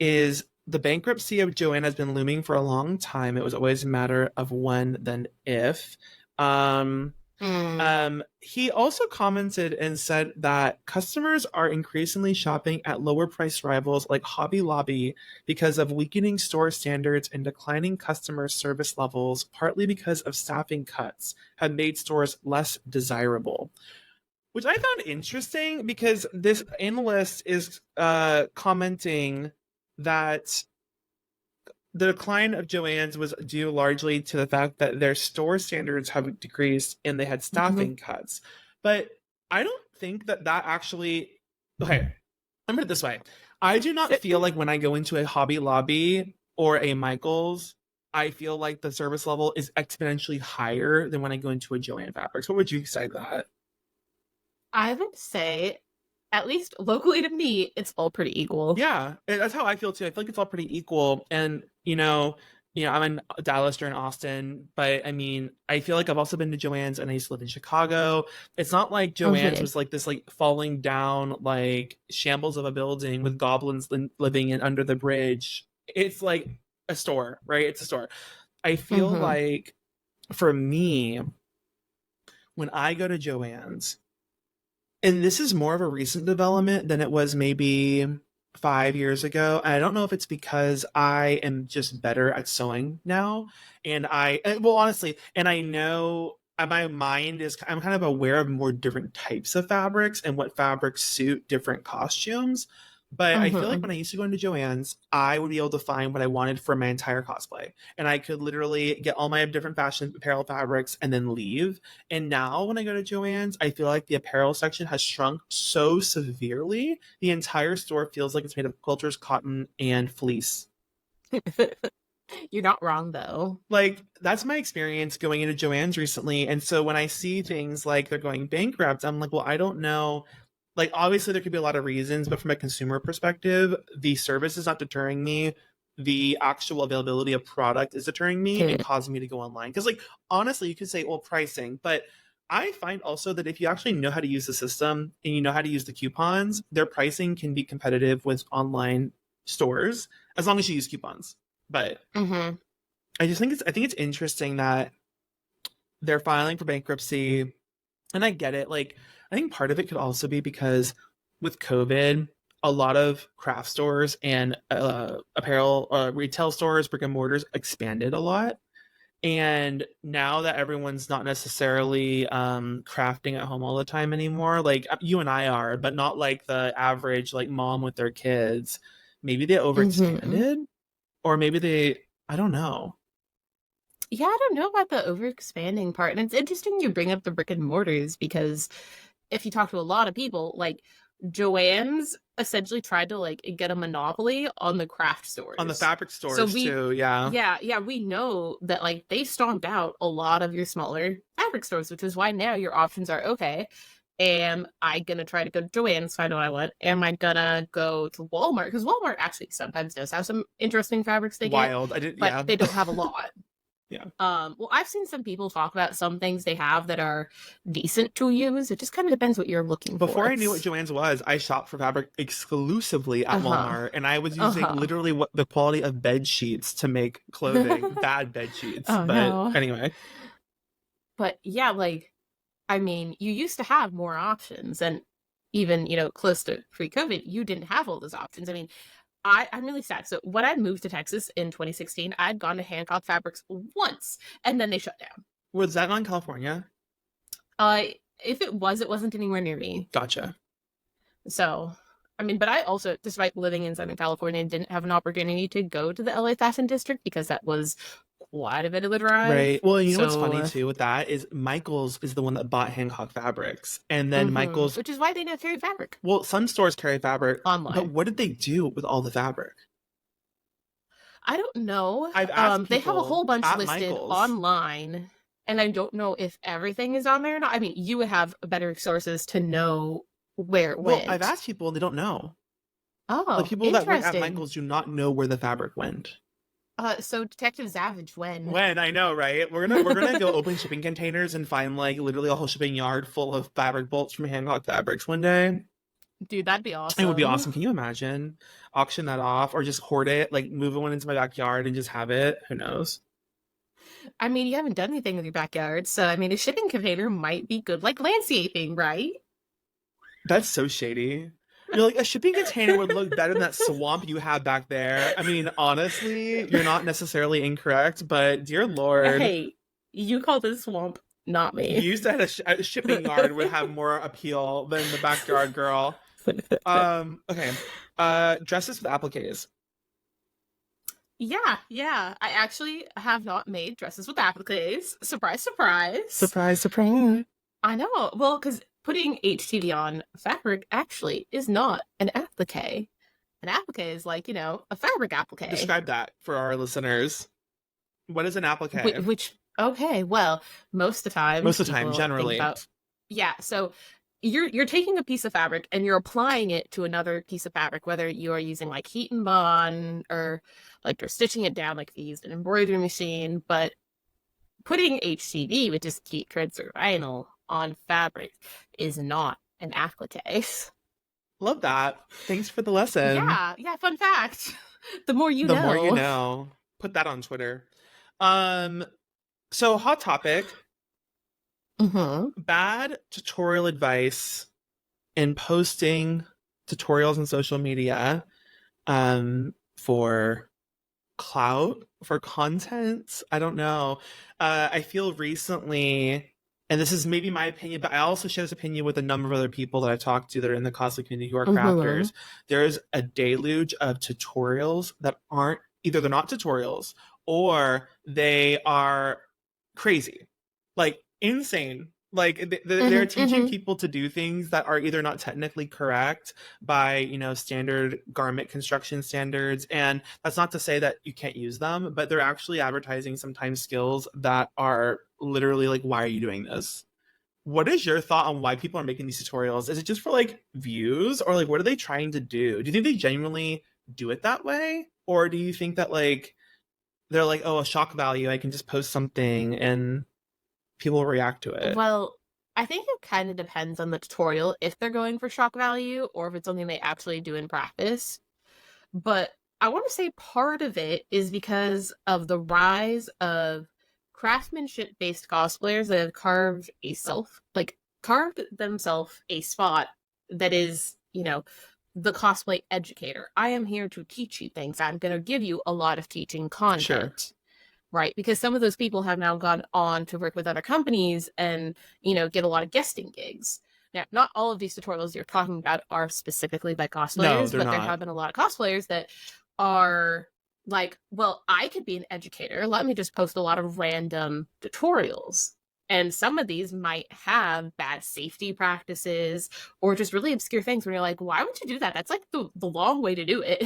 is the bankruptcy of Joann has been looming for a long time. It was always a matter of when, then if. Um, Mm. he also commented and said that customers are increasingly shopping at lower price rivals like Hobby Lobby because of weakening store standards and declining customer service levels, partly because of staffing cuts have made stores less desirable. Which I found interesting because this analyst is commenting that the decline of Joann's was due largely to the fact that their store standards have decreased and they had Mhm. staffing cuts. But I don't think that that actually. Okay, let me put it this way. I do not feel like when I go into a Hobby Lobby or a Michaels, I feel like the service level is exponentially higher than when I go into a Joann Fabrics. What would you say to that? I would say, at least locally to me, it's all pretty equal. Yeah, that's how I feel too. I feel like it's all pretty equal, and I'm in Dallas or in Austin, but I mean, I feel like I've also been to Joann's, and I used to live in Chicago. It's not like Joann's Okay. was like this like falling down like shambles of a building with goblins living in under the bridge. It's like a store, right? It's a store. I feel Mm-hmm. like for me, when I go to Joann's, and this is more of a recent development than it was maybe 5 years ago. I don't know if it's because I am just better at sewing now. Well, honestly, and I know my mind is, I'm kind of aware of more different types of fabrics and what fabrics suit different costumes. But I feel like Mm-hmm. when I used to go into Joann's, I would be able to find what I wanted for my entire cosplay. And I could literally get all my different fashion apparel fabrics and then leave. And now when I go to Joann's, I feel like the apparel section has shrunk so severely. The entire store feels like it's made of quilters, cotton, and fleece. You're not wrong though. Like, that's my experience going into Joann's recently. And so when I see things like they're going bankrupt, I'm like, well, I don't know. Like, obviously, there could be a lot of reasons, but from a consumer perspective, the service is not deterring me. The actual availability of product is deterring me and causing me to go online. Because, like, honestly, you could say, well, pricing, but I find also that if you actually know how to use the system and you know how to use the coupons, their pricing can be competitive with online stores as long as you use coupons. But Mm-hmm. I think it's interesting that they're filing for bankruptcy, and I get it. Like, I think part of it could also be because with COVID, a lot of craft stores and apparel retail stores, brick and mortars expanded a lot. And now that everyone's not necessarily crafting at home all the time anymore, like you and I are, but not like the average like mom with their kids, maybe they Mm-hmm. overexpanded, or maybe I don't know. Yeah, I don't know about the overexpanding part. And it's interesting you bring up the brick and mortars because if you talk to a lot of people, like Joann's essentially tried to like get a monopoly on the craft On the stores. fabric So stores too, yeah. yeah, we know that like they stomped out a lot of your smaller fabric stores, which is why now your options are okay. Am I gonna try to go to Joann's, find what I want? Am I gonna go to Walmart? Because Walmart actually sometimes does have some interesting fabrics they get, Wild. I did, but yeah. they don't have a lot. Yeah. Well, I've seen some people talk about some things they have that are decent to use. It just kind of depends what you're looking Before for. I knew what Joann's was, I shopped for fabric exclusively at Uh-huh. Walmart, and I was using Uh-huh. literally what the quality of bed sheets to make clothing, bad bed sheets. Oh But no. anyway, But yeah, like I mean, you used to have more options and even, close to pre-COVID, you didn't have all those options. I mean, I'm really sad. So when I moved to Texas in 2016, I'd gone to Hancock Fabrics once and then they shut down. was that not in California? Uh if it wasn't anywhere near me. Gotcha. So, I mean, but I also, despite living in Southern California, didn't have an opportunity to go to the LA Fashion District because that was quite a bit of a drive. Right. Well, you know what's funny So, too with that is Michaels is the one that bought Hancock Fabrics, and then Michaels. which is why they don't carry fabric Well, some stores carry fabric, but online. what did they do with all the fabric? I don't know. I've asked They have a people whole bunch at listed Michaels. online, and I don't know if everything is on there or not. I mean, you would have better sources to know where it Well, I've went. asked people and they don't know. Like Oh, people that work at interesting. Michaels do not know where the fabric went. So Detective Zavage, when? When I know, right? We're gonna go open shipping containers and find like literally a whole shipping yard full of fabric bolts from Hancock Fabrics one day. Dude, that'd be It would be awesome. awesome. Can you imagine auction that off or just hoard it, like move one into my backyard and just have it? Who knows? I mean, you haven't done anything with your backyard, so I mean, a shipping container might be good, like landscaping, right? That's so shady. You're like, a shipping container would look better than that swamp you have back there. I mean, honestly, you're not necessarily incorrect, but dear Lord, Hey, you call this swamp, not me. you said a shipping yard would have more appeal than the backyard girl. Okay. Dresses with appliques. Yeah, yeah. I actually have not made dresses with appliques. Surprise, surprise. Surprise, surprise. I know. Well, because putting HTV on fabric actually is not an applique. An applique is like, a fabric applique. Describe that for our listeners. What is an applique? Which, okay, well, most of the time Most of the time, people think generally. about, yeah, so you're taking a piece of fabric and you're applying it to another piece of fabric, whether you are using like heat and bond or like you're stitching it down like if you used an embroidery machine. But putting HTV, which is heat transfer vinyl, on fabric is not an applique. Love that. Thanks for the lesson. Yeah, yeah, fun fact. The more you The more you know. know. Put that on Twitter. Um, so hot topic. Mm-hmm. Bad tutorial advice in posting tutorials on social media for clout, for content. I don't know. I feel recently, and this is maybe my opinion, but I also share this opinion with a number of other people that I've talked to that are in the cosplay community who are Mm-hmm. crafters. There's a deluge of tutorials that aren't either they're not tutorials or they are crazy, like insane. Like they're Mm-hmm. teaching Mm-hmm. people to do things that are either not technically correct by standard garment construction standards, and that's not to say that you can't use them, but they're actually advertising sometimes skills that are literally like, why are you doing this? What is your thought on why people are making these tutorials? Is it just for like views, or like what are they trying to do? Do you think they genuinely do it that way, or do you think that like they're like, oh, a shock value, I can just post something and people will react to it? Well, I think it kind of depends on the tutorial if they're going for shock value or if it's something they actually do in practice. But I want to say part of it is because of the rise of craftsmanship based cosplayers that have carved themselves a spot that is, the cosplay educator. I am here to teach you things. I'm going to give you a lot of teaching Sure. content. Right, because some of those people have now gone on to work with other companies and, get a lot of guesting gigs. Now, not all of these tutorials you're talking about are specifically by No, cosplayers, they're but there not. have been a lot of cosplayers that are like, well, I could be an educator. Let me just post a lot of random tutorials. And some of these might have bad safety practices or just really obscure things where you're like, why would you do that? That's like the long way to do it.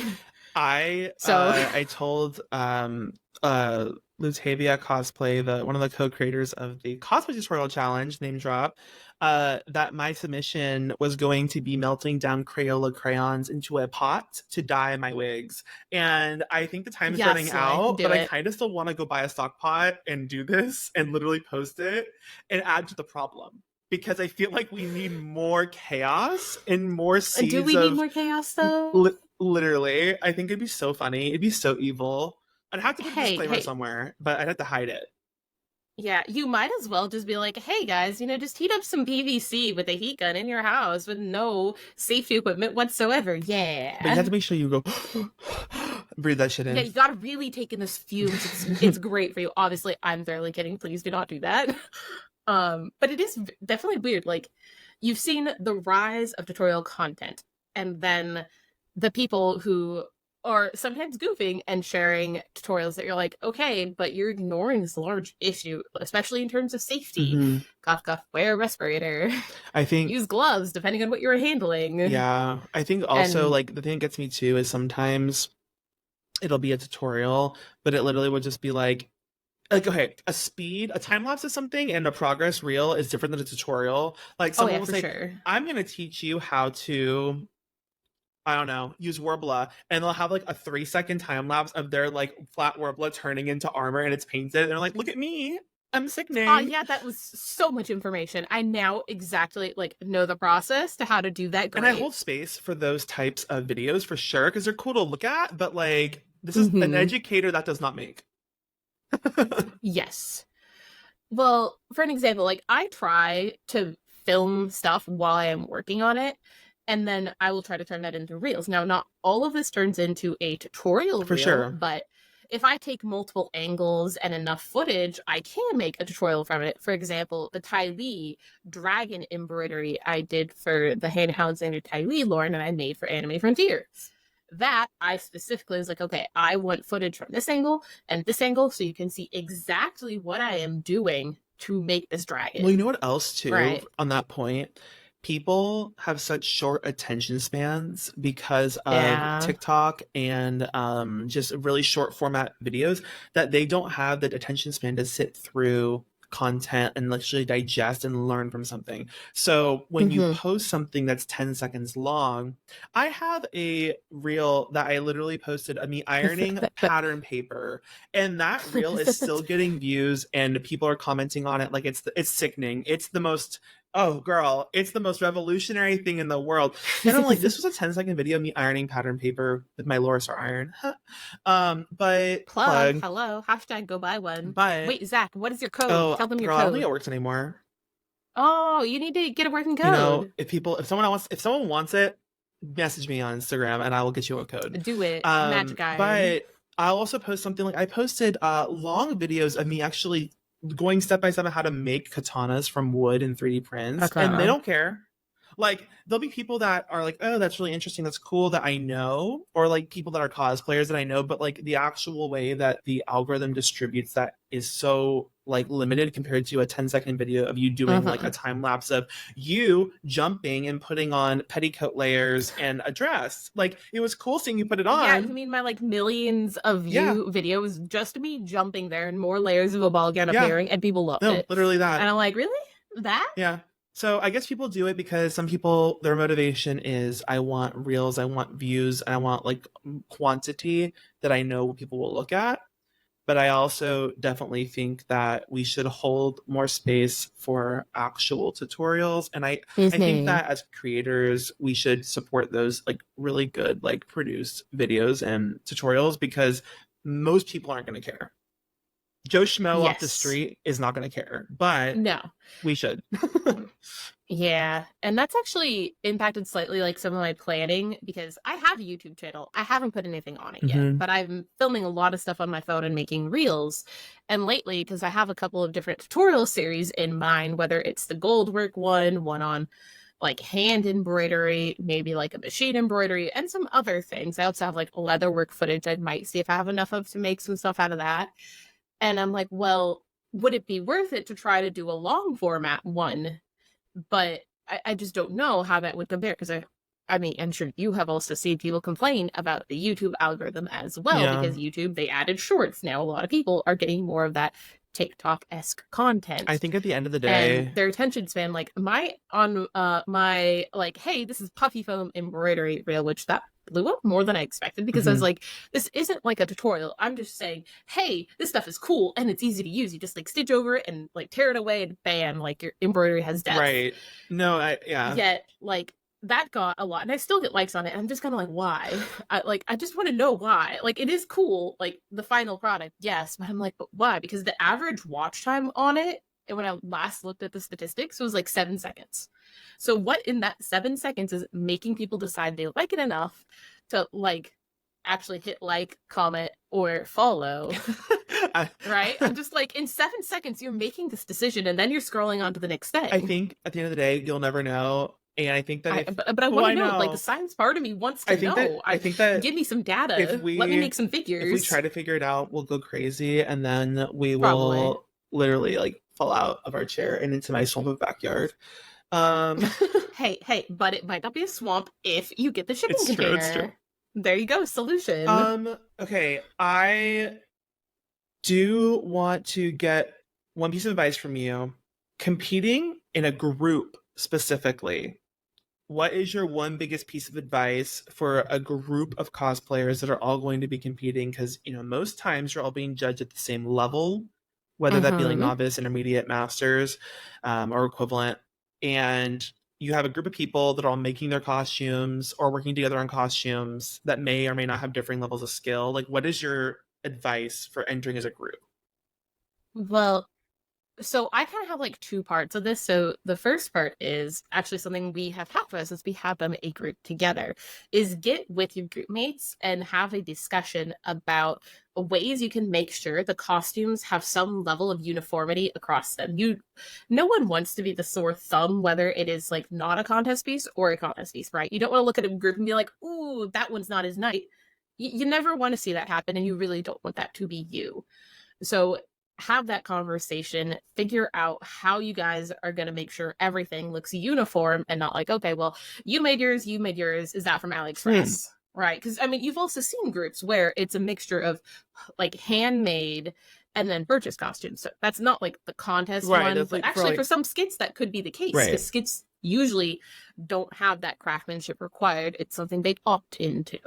I So, I told uh Lutavia Cosplay, the one of the co-creators of the Cosplay Tutorial Challenge, name drop, that my submission was going to be melting down Crayola crayons into a pot to dye my wigs. And I think the time is running yes, Slay, out, do but I it. kind of still want to go buy a stock pot and do this and literally post it and add to the problem. Because I feel like we need more chaos and more Do seeds we need of more chaos though? literally, I think it'd be so funny. It'd be so evil. I'd have to put a Hey, disclaimer hey, somewhere, but I'd have to hide it. yeah, you might as well just be like, hey guys, just heat up some PVC with a heat gun in your house with no safety equipment whatsoever. But you have Yeah. to make sure you go breathe that shit Yeah, in. you gotta really take in those fumes. It's great for you. Obviously, I'm barely kidding. Please do not do that. But it is definitely weird. Like, you've seen the rise of tutorial content, and then the people who are sometimes goofing and sharing tutorials that you're like, okay, but you're ignoring this large issue, especially in terms of safety. Hmm. Cough, cough, wear a respirator, I think, use gloves, depending on what you're handling. yeah. I think also, And like, the thing that gets me too is sometimes it'll be a tutorial, but it literally would just be like, okay, a time lapse of something and a progress reel is different than a tutorial. Like, oh someone yeah, will for say, sure. I'm going to teach you how to, I don't know, use Warbler, and they'll have like a 3-second time lapse of their like flat Warbler turning into armor and it's painted, and they're like, look at me. I'm sickening. Yeah, that was so much information. I now exactly like know the process to how to do that. And I Great. hold space for those types of videos for sure because they're cool to look at, but like this is an Hmm. educator that does not make. Yes. Well, for an example, like I try to film stuff while I am working on it, and then I will try to turn that into reels. Now, not all of this turns into a tutorial For reel, sure. but if I take multiple angles and enough footage, I can make a tutorial from it. For example, the Ty Lee dragon embroidery I did for the Hand Alexander Ty Lee lore and I made for Anime Frontier. That I specifically was like, okay, I want footage from this angle and this angle so you can see exactly what I am doing to make this Well, you dragon. know what else too, Right. on that point? People have such short attention spans because of Yeah. TikTok and just really short format videos that they don't have the attention span to sit through content and literally digest and learn from something. So when you Mm-hmm. post something that's 10 seconds long, I have a reel that I literally posted of me ironing pattern paper, and that reel is still getting views and people are commenting on it like it's sickening. It's the most, oh girl, it's the most revolutionary thing in the world. And I'm like, this was a 10-second video of me ironing pattern paper with my Lorisar iron. But Plug. plug, Hello. Hashtag go buy one. but Wait, Zach, what is your code? oh Tell them your girl, I don't think code. it works anymore. Oh, you need to get a working You know, code. if someone wants it, message me on Instagram and I will get you a code. Do it. Magic iron. But I'll also post something like I posted long videos of me actually going step by step on how to make katanas from wood and 3D prints, and they Okay. don't care. Like there'll be people that are like, oh, that's really interesting, that's cool that I know, or like people that are cosplayers that I know, but like the actual way that the algorithm distributes that is so like limited compared to a 10-second video of you doing like Uh-huh. a time lapse of you jumping and putting on petticoat layers and a dress. Like it was cool seeing you put it Yeah, you on. mean my like millions of Yeah, view videos just me jumping there and more layers of a ball gown yeah, appearing and people loved no, it. literally And that. I'm like, really? That? Yeah. So I guess people do it because some people, their motivation is I want reels, I want views, and I want like quantity that I know people will look at. But I also definitely think that we should hold more space for actual tutorials. And I think Disney. that as creators, we should support those like really good, like produced videos and tutorials because most people aren't going to care. Joe Schmo off the Yes. street is not going to care, but No. we should. Yeah. And that's actually impacted slightly like some of my planning because I have a YouTube channel. I haven't put anything on it yet, Hmm. but I'm filming a lot of stuff on my phone and making reels. And lately, because I have a couple of different tutorial series in mind, whether it's the gold work one on like hand embroidery, maybe like a machine embroidery, and some other things. I also have like leather work footage I might see if I have enough of to make some stuff out of that. And I'm like, well, would it be worth it to try to do a long format one? But I just don't know how that would compare because I mean, I'm sure you have also seen people complain about the YouTube algorithm as well Yeah. because YouTube, they added shorts. Now a lot of people are getting more of that TikTok-esque I content think at the end of the and day, their attention span like my like hey this is puffy foam embroidery reel which that blew up more than I expected because I was mhm, like this isn't like a tutorial. I'm just saying hey this stuff is cool and it's easy to use. You just like stitch over it and like tear it away and bam like your embroidery has depth. right. No, yeah. Yet like that got a lot and I still get likes on it. I'm just kind of like why I just want to know why. Like it is cool like the final product yes but I'm like but why because the average watch time on it and when I last looked at the statistics it was like 7 seconds. So what in that 7 seconds is making people decide they like it enough to like actually hit like comment or follow. I, Right, I'm just like in 7 seconds you're making this decision and then you're scrolling on to the next I thing. think at the end of the day, you'll never know. And I think that if, But I oh, want to I know. Like the know. science part of me wants I to think know. I think that Give me some if data. Let me we make some if we figures. try to figure it out, we'll go crazy, and then we Probably. will literally like fall out of our chair and into my swamp of backyard. Um, But it might not be a swamp if you get the shipping it's true. It's true. container. There you go. Solution. Okay. I do want to get one piece of advice from you. Competing in a group specifically, what is your one biggest piece of advice for a group of cosplayers that are all going to be competing? Because, you know, most times you're all being judged at the same level whether that be like Mm-hmm. novice, intermediate, masters, or equivalent. And you have a group of people that are all making their costumes or working together on costumes that may or may not have differing levels of skill. Like, what is your advice for entering as a group? Well, so I kind of have like two parts of this. So the first part is actually something we have half of us is we have them a group together, is get with your group mates and have a discussion about ways you can make sure the costumes have some level of uniformity across them. No one wants to be the sore thumb, whether it is like not a contest piece or a contest piece, right? You don't want to look at a group and be like, ooh, that one's not as nice. You never want to see that happen, and you really don't want that to be you. So have that conversation, figure out how you guys are going to make sure everything looks uniform and not like, okay, well, you made yours, you made yours. Is that from Hmm. AliExpress? Right. Because I mean, you've also seen groups where it's a mixture of like handmade and then purchase costumes. So that's not like the contest Right. one, That's but like for actually for like, some skits, that could be the case right. because skits usually don't have that craftsmanship required. It's something they opt into.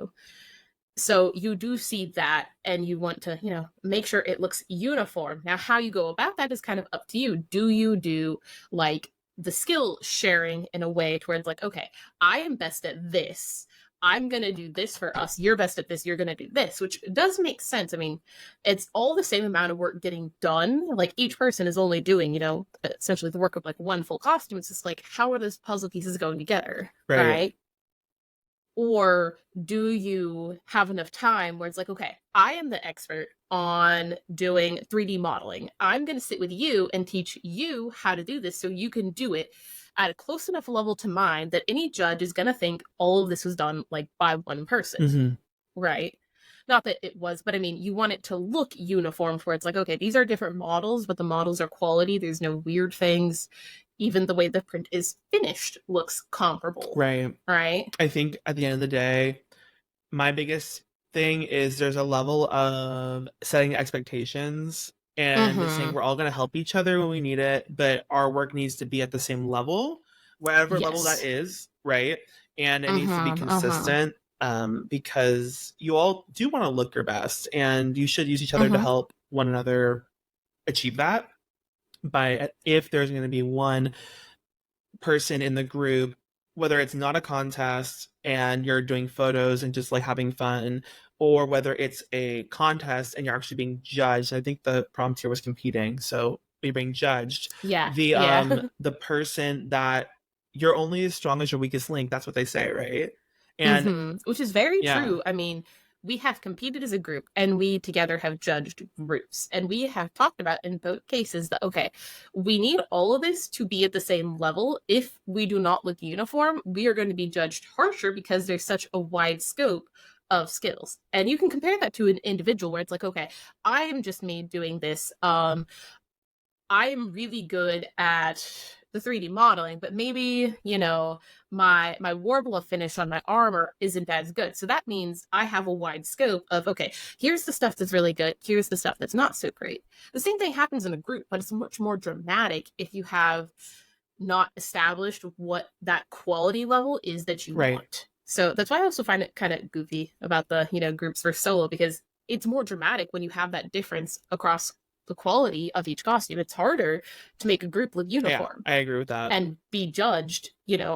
So you do see that and you want to, make sure it looks uniform. Now, how you go about that is kind of up to you. Do you do like the skill sharing in a way towards like, okay, I am best at this. I'm going to do this for us. You're best at this. You're going to do this, which does make sense. I mean, it's all the same amount of work getting done. Like each person is only doing, essentially the work of like one full costume. It's just like, how are those puzzle pieces going together? Right. Right. Or do you have enough time where it's like, okay, I am the expert on doing 3D modeling. I'm going to sit with you and teach you how to do this so you can do it at a close enough level to mine that any judge is going to think all of this was done like by one person, Hmm. right? Not that it was, but I mean, you want it to look uniform where it's like, okay, these are different models, but the models are quality. There's no weird things. Even the way the print is finished looks comparable, Right. right? I think at the end of the day, my biggest thing is there's a level of setting expectations and saying Mm-hmm. we're all going to help each other when we need it, but our work needs to be at the same level, whatever level that Yes. is, right? And it needs to be Mm-hmm. Uh-huh. consistent, because you all do want to look your best and you should use each other to Mm-hmm. help one another achieve that. By if there's going to be one person in the group, whether it's not a contest and you're doing photos and just like having fun, or whether it's a contest and you're actually being judged. I think the prompt here was competing, so you're being judged. Yeah. The Yeah. the person that you're only as strong as your weakest link. That's what they say, right? And Mm-hmm. Which is very yeah, true. I mean, we have competed as a group and we together have judged groups. And we have talked about in both cases that, okay, we need all of this to be at the same level. If we do not look uniform, we are going to be judged harsher because there's such a wide scope of skills. And you can compare that to an individual where it's like, okay, I am just me doing this. I'm really good at the 3D modeling, but maybe, my Warbler finish on my armor isn't as good. So that means I have a wide scope of, okay, here's the stuff that's really good, here's the stuff that's not so great. The same thing happens in a group, but it's much more dramatic if you have not established what that quality level is that you right. want. So that's why I also find it kind of goofy about the, groups for solo, because it's more dramatic when you have that difference across the quality of each costume. It's harder to make a group look Yeah, uniform I agree with that. and be judged,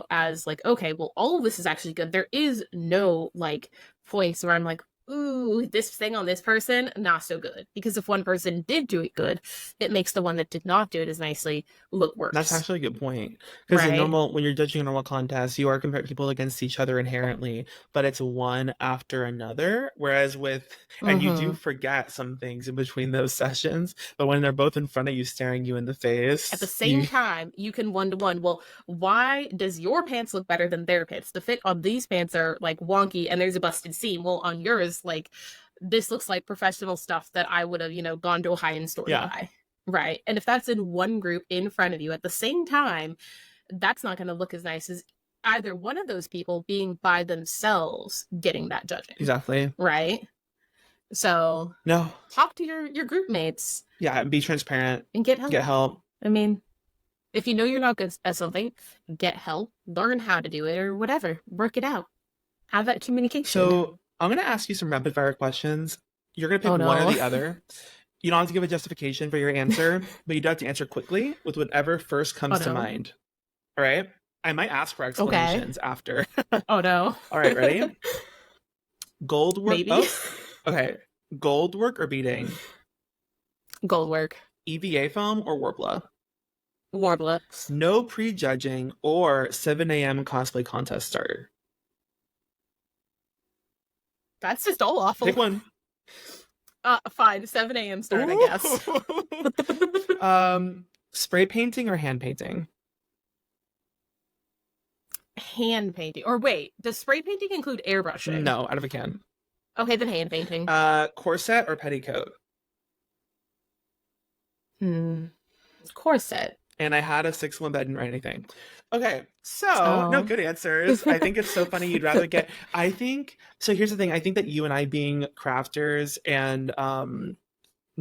as like, okay, well, all of this is actually good. There is no like points where I'm like, ooh, this thing on this person, not so good. Because if one person did do it good, it makes the one that did not do it as nicely look That's worse. actually a good point. Because in Right? normal, when you're judging a normal contest, you are comparing people against each other inherently, but it's one after another. Whereas and you do Mm-hmm. forget some things in between those sessions, but when they're both in front of you, staring you in the At the face, same time, you can one to one. Well, why does your pants look better than their pants? The fit on these pants are like wonky and there's a busted seam. Well, on yours, like this looks like professional stuff that I would have, gone to a high end store to yeah, buy. Right. And if that's in one group in front of you at the same time, that's not going to look as nice as either one of those people being by themselves getting that judging. exactly. Right. So No, talk to your group mates yeah, be transparent, and get get help. help. I mean, if you know you're not good at something, get help, learn how to do it, or whatever. Work it out. Have that communication. So I'm gonna ask you some rapid fire questions. You're gonna pick Oh one or no. the other. You don't have to give a justification for your answer, but you do have to answer quickly with whatever first Oh comes to no. mind. All right? I might ask for Okay. explanations after. Oh no. All right, ready? Gold work. Maybe. Oh, okay. Gold work or beading? Gold work. EVA foam or Warbler? Warblux. No prejudging or 7 a.m. cosplay contest starter. That's just all Pick awful. one. Fine. 7 a.m. start, I guess. Spray painting or hand painting? Hand painting. Or wait, does spray painting include airbrushing? No, out of a can. Okay, then hand painting. Corset or petticoat? Corset. And I had a 6-1 bed and anything. Okay, so no good answers. I think it's so funny. You'd rather get. I think so. Here's the thing. I think that you and I, being crafters and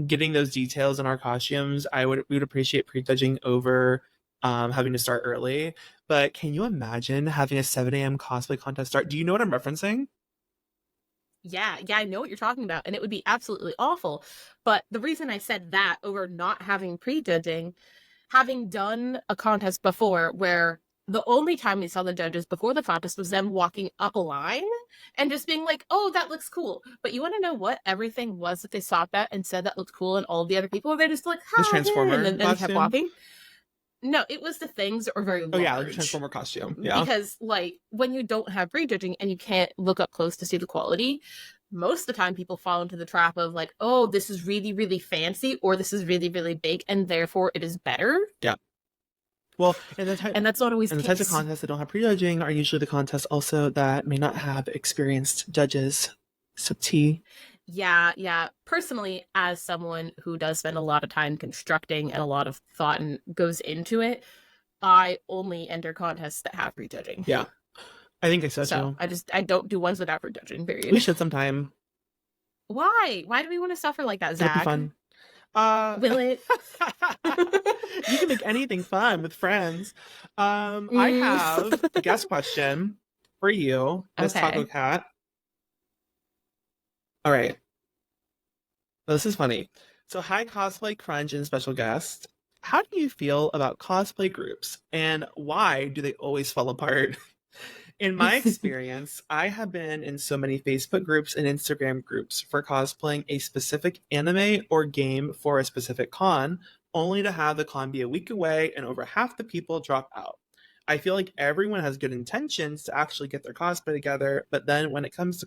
getting those details in our costumes, we would appreciate prejudging over having to start early. But can you imagine having a 7 a.m. cosplay contest start? Do you know what I'm referencing? Yeah, I know what you're talking about, and it would be absolutely awful. But the reason I said that over not having prejudging, having done a contest before where the only time we saw the judges before the contest was them walking up a line and just being like, oh, that looks cool. But you want to know what everything was that they saw that and said that looked cool, and all of the other people, they're just like, The hi, Transformer and then kept costume? walking. No, it was the things that were very large. Oh yeah, the Transformer costume. Yeah. Because like when you don't have prejudging and you can't look up close to see the quality, most of the time people fall into the trap of like, oh, this is really, really fancy, or this is really, really big, and therefore it is better. Yeah. Well, and that's not always the the types of case. contests that don't have prejudging are usually the contests also that may not have experienced judges. So T. Yeah. Personally, as someone who does spend a lot of time constructing and a lot of thought and goes into it, I only enter contests that have prejudging. Yeah. I think so too. I don't do ones without prejudging, period. We should sometime. Why? Why do we want to suffer like that, Zach? It'll be fun. Will it? You can make anything fun with friends. I have a guest question for you, Miss Tacocat. All right. Well, this is funny. So, hi, Cosplay Crunch and special guest. How do you feel about cosplay groups, and why do they always fall apart? In my experience, I have been in so many Facebook groups and Instagram groups for cosplaying a specific anime or game for a specific con, only to have the con be a week away and over half the people drop out. I feel like everyone has good intentions to actually get their cosplay together, but then when it comes to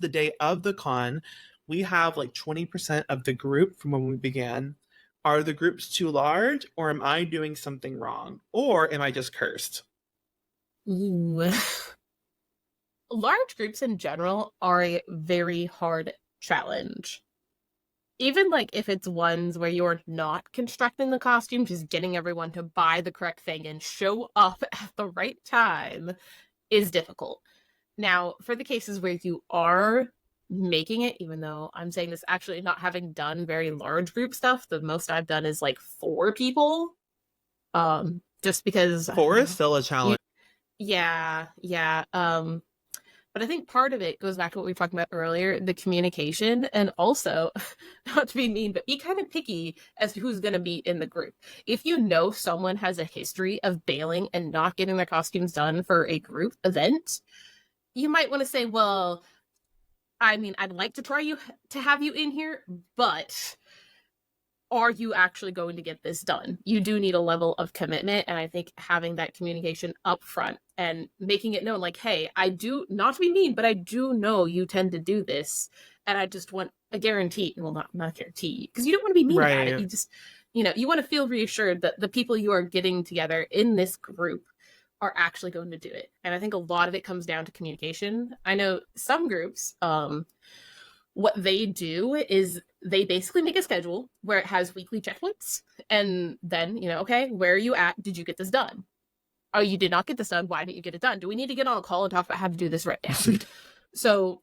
the day of the con, we have like 20% of the group from when we began. Are the groups too large, or am I doing something wrong? Or am I just cursed? Ooh. Large groups in general are a very hard challenge. Even like if it's ones where you're not constructing the costume, just getting everyone to buy the correct thing and show up at the right time is difficult. Now, for the cases where you are making it, even though I'm saying this actually not having done very large group stuff, the most I've done is like 4 people. Just because 4 is still a challenge. Yeah. But I think part of it goes back to what we were talking about earlier, the communication, and also, not to be mean, but be kind of picky as to who's going to be in the group. If you know someone has a history of bailing and not getting their costumes done for a group event, you might want to say, well, I mean, I'd like to try to have you in here, but are you actually going to get this done? You do need a level of commitment, and I think having that communication up front and making it known, like, hey, I do, not to be mean, but I do know you tend to do this, and I just want a guarantee. Well, not a guarantee, because you don't want to be mean about it. You just, you want to feel reassured that the people you are getting together in this group are actually going to do it. And I think a lot of it comes down to communication. I know some groups, what they do is they basically make a schedule where it has weekly checkpoints, and then, okay, where are you at? Did you get this done? Oh, you did not get this done. Why didn't you get it done? Do we need to get on a call and talk about how to do this right now? So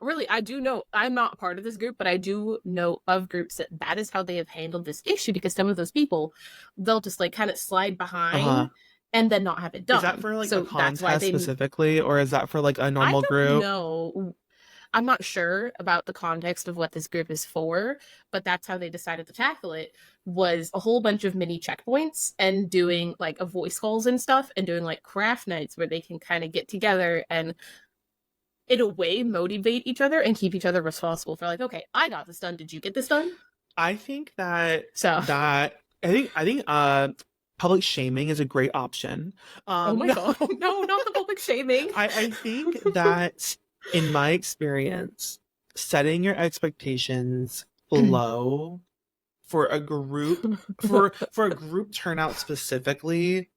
really, I do know, I'm not part of this group, but I do know of groups that is how they have handled this issue, because some of those people, they'll just like kind of slide behind and then not have it done. Is that for like a contest specifically, or is that for like a normal group? No. I'm not sure about the context of what this group is for, but that's how they decided to tackle it, was a whole bunch of mini checkpoints and doing like a voice calls and stuff and doing like craft nights where they can kind of get together and in a way motivate each other and keep each other responsible for like, okay, I got this done. Did you get this done? I think that So, public shaming is a great option. oh my No, god, no, not the public shaming. I think that in my experience, setting your expectations low for a group for a group turnout specifically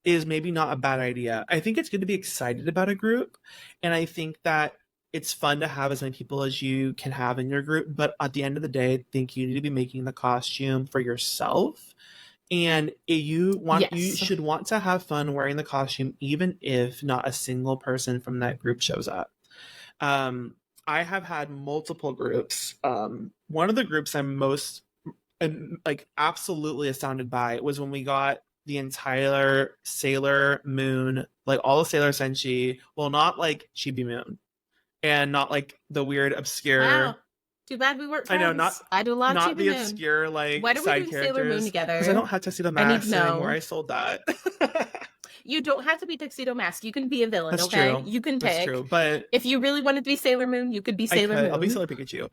is maybe not a bad idea. I think it's good to be excited about a group, and I think that it's fun to have as many people as you can have in your group, but at the end of the day, I think you need to be making the costume for yourself. And you Yes. should want to have fun wearing the costume even if not a single person from that group shows up. I have had multiple groups. One of the groups I'm most like absolutely astounded by was when we got the entire Sailor Moon, like all the Sailor Senshi, well, not like Chibi Moon, and not like the weird Wow. obscure. Too bad we weren't I know, not friends. I do a lot of not Chibi the Moon. obscure like When are we side doing Sailor Moon characters, because I together? don't have Tuxedo I need to Masks anymore. know. I sold that. You don't have to be Tuxedo Mask. You can be a villain, That's okay? true. You can That's pick. true. But If you really wanted to be Sailor Moon, you could be I Sailor could. I'll be Moon. Sailor Pikachu.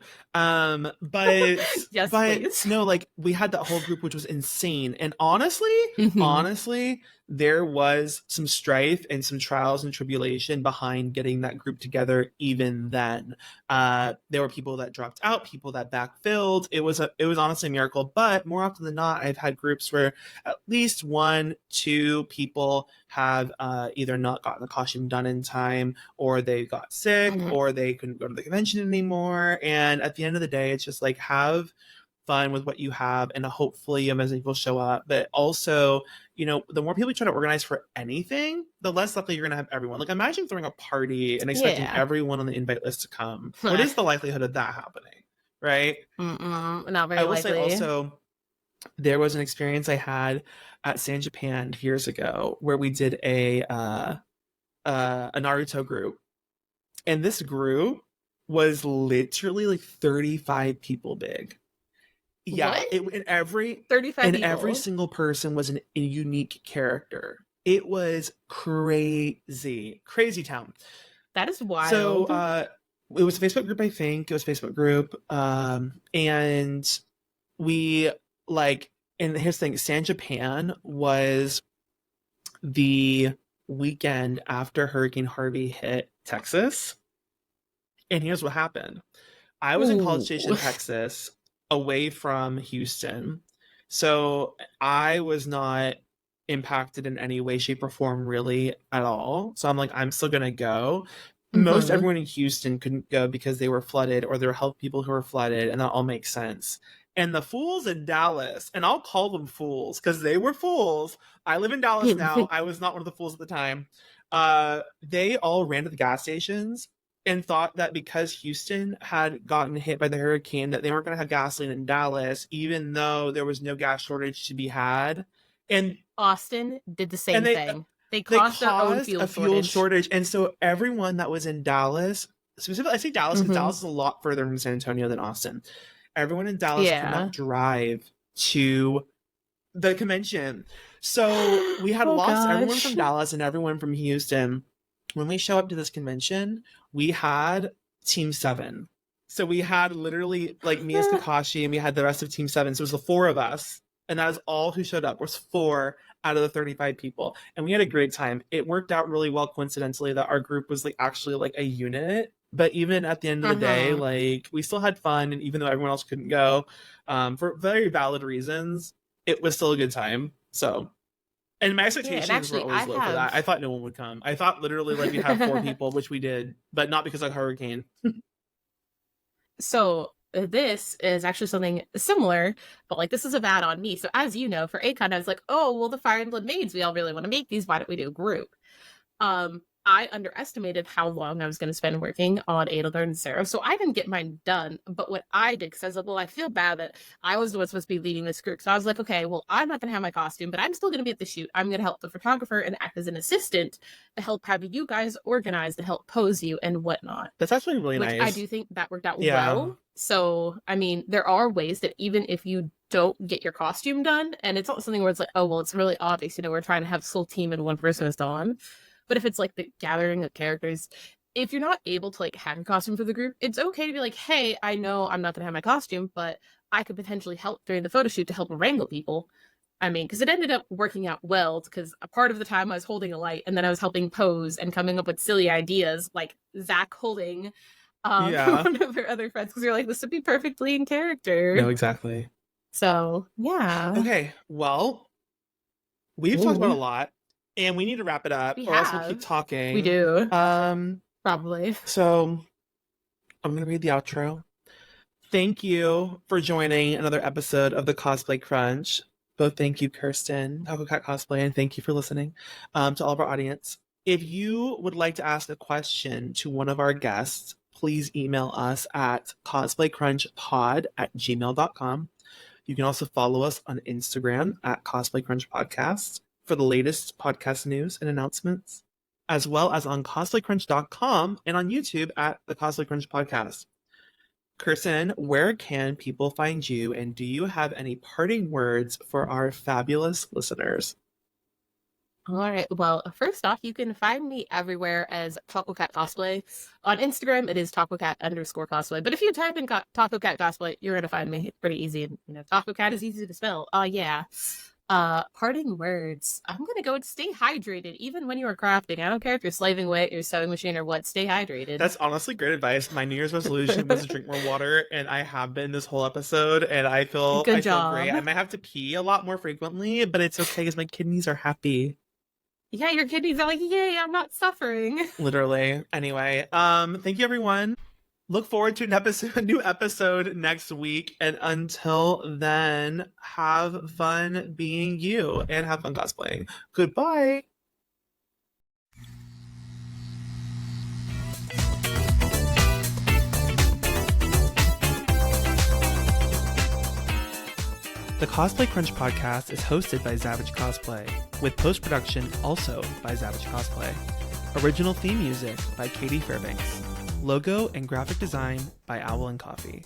But Yes, but please. no, like we had that whole group, which was insane. And honestly, Mhm. honestly, there was some strife and some trials and tribulation behind getting that group together. Even then, there were people that dropped out, people that backfilled. It was honestly a miracle. But more often than not, I've had groups where at least one, two people have either not gotten the costume done in time, or they got sick, Mhm. or they couldn't go to the convention anymore. And at the end of the day, it's just like have fun with what you have, and hopefully as many people show up. But also, the more people you try to organize for anything, the less likely you're going to have everyone. Like, imagine throwing a party and expecting Yeah. everyone on the invite list to come. What is the likelihood of that happening? Right? Not very I will say likely. also, there was an experience I had at San Japan years ago where we did a Naruto group, and this group was literally like 35 people big. Yeah, What? in every 35 and every people. single person was a unique character. It was crazy town. That is So wild. it was a Facebook group, I think it was a Facebook group, and we like, and here's the thing: San Japan was the weekend after Hurricane Harvey hit Texas, and here's what happened. I was in College Ooh. Station, Texas, away from Houston. So I was not impacted in any way, shape, or form really at all. So I'm like, I'm still going to go. Most Mhm. everyone in Houston couldn't go because they were flooded, or there were health people who were flooded, and that all makes sense. And the fools in Dallas, and I'll call them fools because they were fools. I live in Dallas now. I was not one of the fools at the time. They all ran to the gas stations and thought that because Houston had gotten hit by the hurricane that they weren't going to have gasoline in Dallas, even though there was no gas shortage to be had. And Austin did the and same thing. They they caused their own caused fuel a fuel shortage. shortage, and so everyone that was in Dallas, specifically, I say Dallas because Mhm. Dallas is a lot further from San Antonio than Austin. Everyone in Dallas could not Yeah. drive to the convention. So we had Oh lost everyone from gosh. Dallas and everyone from Houston. When we show up to this convention, we had Team 7. So we had literally like me as Kakashi, and we had the rest of Team 7. So it was the four of us. And that was all who showed up, was four out of the 35 people. And we had a great time. It worked out really well, coincidentally, that our group was like actually like a unit. But even at the end of the day, Uh-huh. like we still had fun. And even though everyone else couldn't go, for very valid reasons, it was still a good time. So, and my Yeah, and expectations were actually I always low for that. I have thought no one would come. I thought literally like we'd have four people, which we did, but not because of hurricane. so this is actually something similar, but like this is a bad on me. So as you know, for Akon, I was like, oh well, the Fire and Blood Maids, we all really want to make these. Why don't we do a group? I underestimated how long I was going to spend working on Adelard and Sarah, so I didn't get mine done. But what I did, because I was like, well, I feel bad that I was the one supposed to be leading this group. So I was like, okay, well, I'm not going to have my costume, but I'm still going to be at the shoot. I'm going to help the photographer and act as an assistant to help have you guys organize, to help pose you and whatnot. That's actually really Which nice. I do think that worked out Yeah. well. So, I mean, there are ways that even if you don't get your costume done, and it's not something where it's like, oh, well, it's really obvious, we're trying to have this whole team and one person is on. But if it's like the gathering of characters, if you're not able to like have your costume for the group, it's okay to be like, hey, I know I'm not gonna have my costume, but I could potentially help during the photo shoot to help wrangle people. I mean, because it ended up working out well, because a part of the time I was holding a light and then I was helping pose and coming up with silly ideas, like Zach holding one of her other friends, because you're like, this would be perfectly in character. No, exactly. So, yeah. Okay, well, we've talked about a lot. And we need to wrap it up, or else we'll keep talking. We do. Probably. So I'm going to read the outro. Thank you for joining another episode of the Cosplay Crunch. Both thank you, Kirsten, Tacocat Cosplay, and thank you for listening to all of our audience. If you would like to ask a question to one of our guests, please email us at cosplaycrunchpod@gmail.com. You can also follow us on Instagram at Cosplay Crunch Podcast for the latest podcast news and announcements, as well as on cosplaycrunch.com and on YouTube at the Cosplay Crunch Podcast. Kirsten, where can people find you, and do you have any parting words for our fabulous listeners? All right. Well, first off, you can find me everywhere as Tacocat Cosplay. On Instagram, it is Tacocat_Cosplay. But if you type in Tacocat Cosplay, you're going to find me. It's pretty easy. And, Tacocat is easy to spell. Yeah. Parting words. I'm gonna go and stay hydrated, even when you are crafting. I don't care if you're slaving away at your sewing machine or what. Stay hydrated. That's honestly great advice. My New Year's resolution was to drink more water, and I have been this whole episid, and I feel great. I might have to pee a lot more frequently, but it's okay because my kidneys are happy. Yeah, your kidneys are like, yay, I'm not suffering. Literally. Anyway, thank you, everyone. Look forward to a new episode next week. And until then, have fun being you and have fun cosplaying. Goodbye. The Cosplay Crunch podcast is hosted by Zavage Cosplay, with post-production also by Zavage Cosplay. Original theme music by Katie Fairbanks. Logo and graphic design by Owl and Coffee.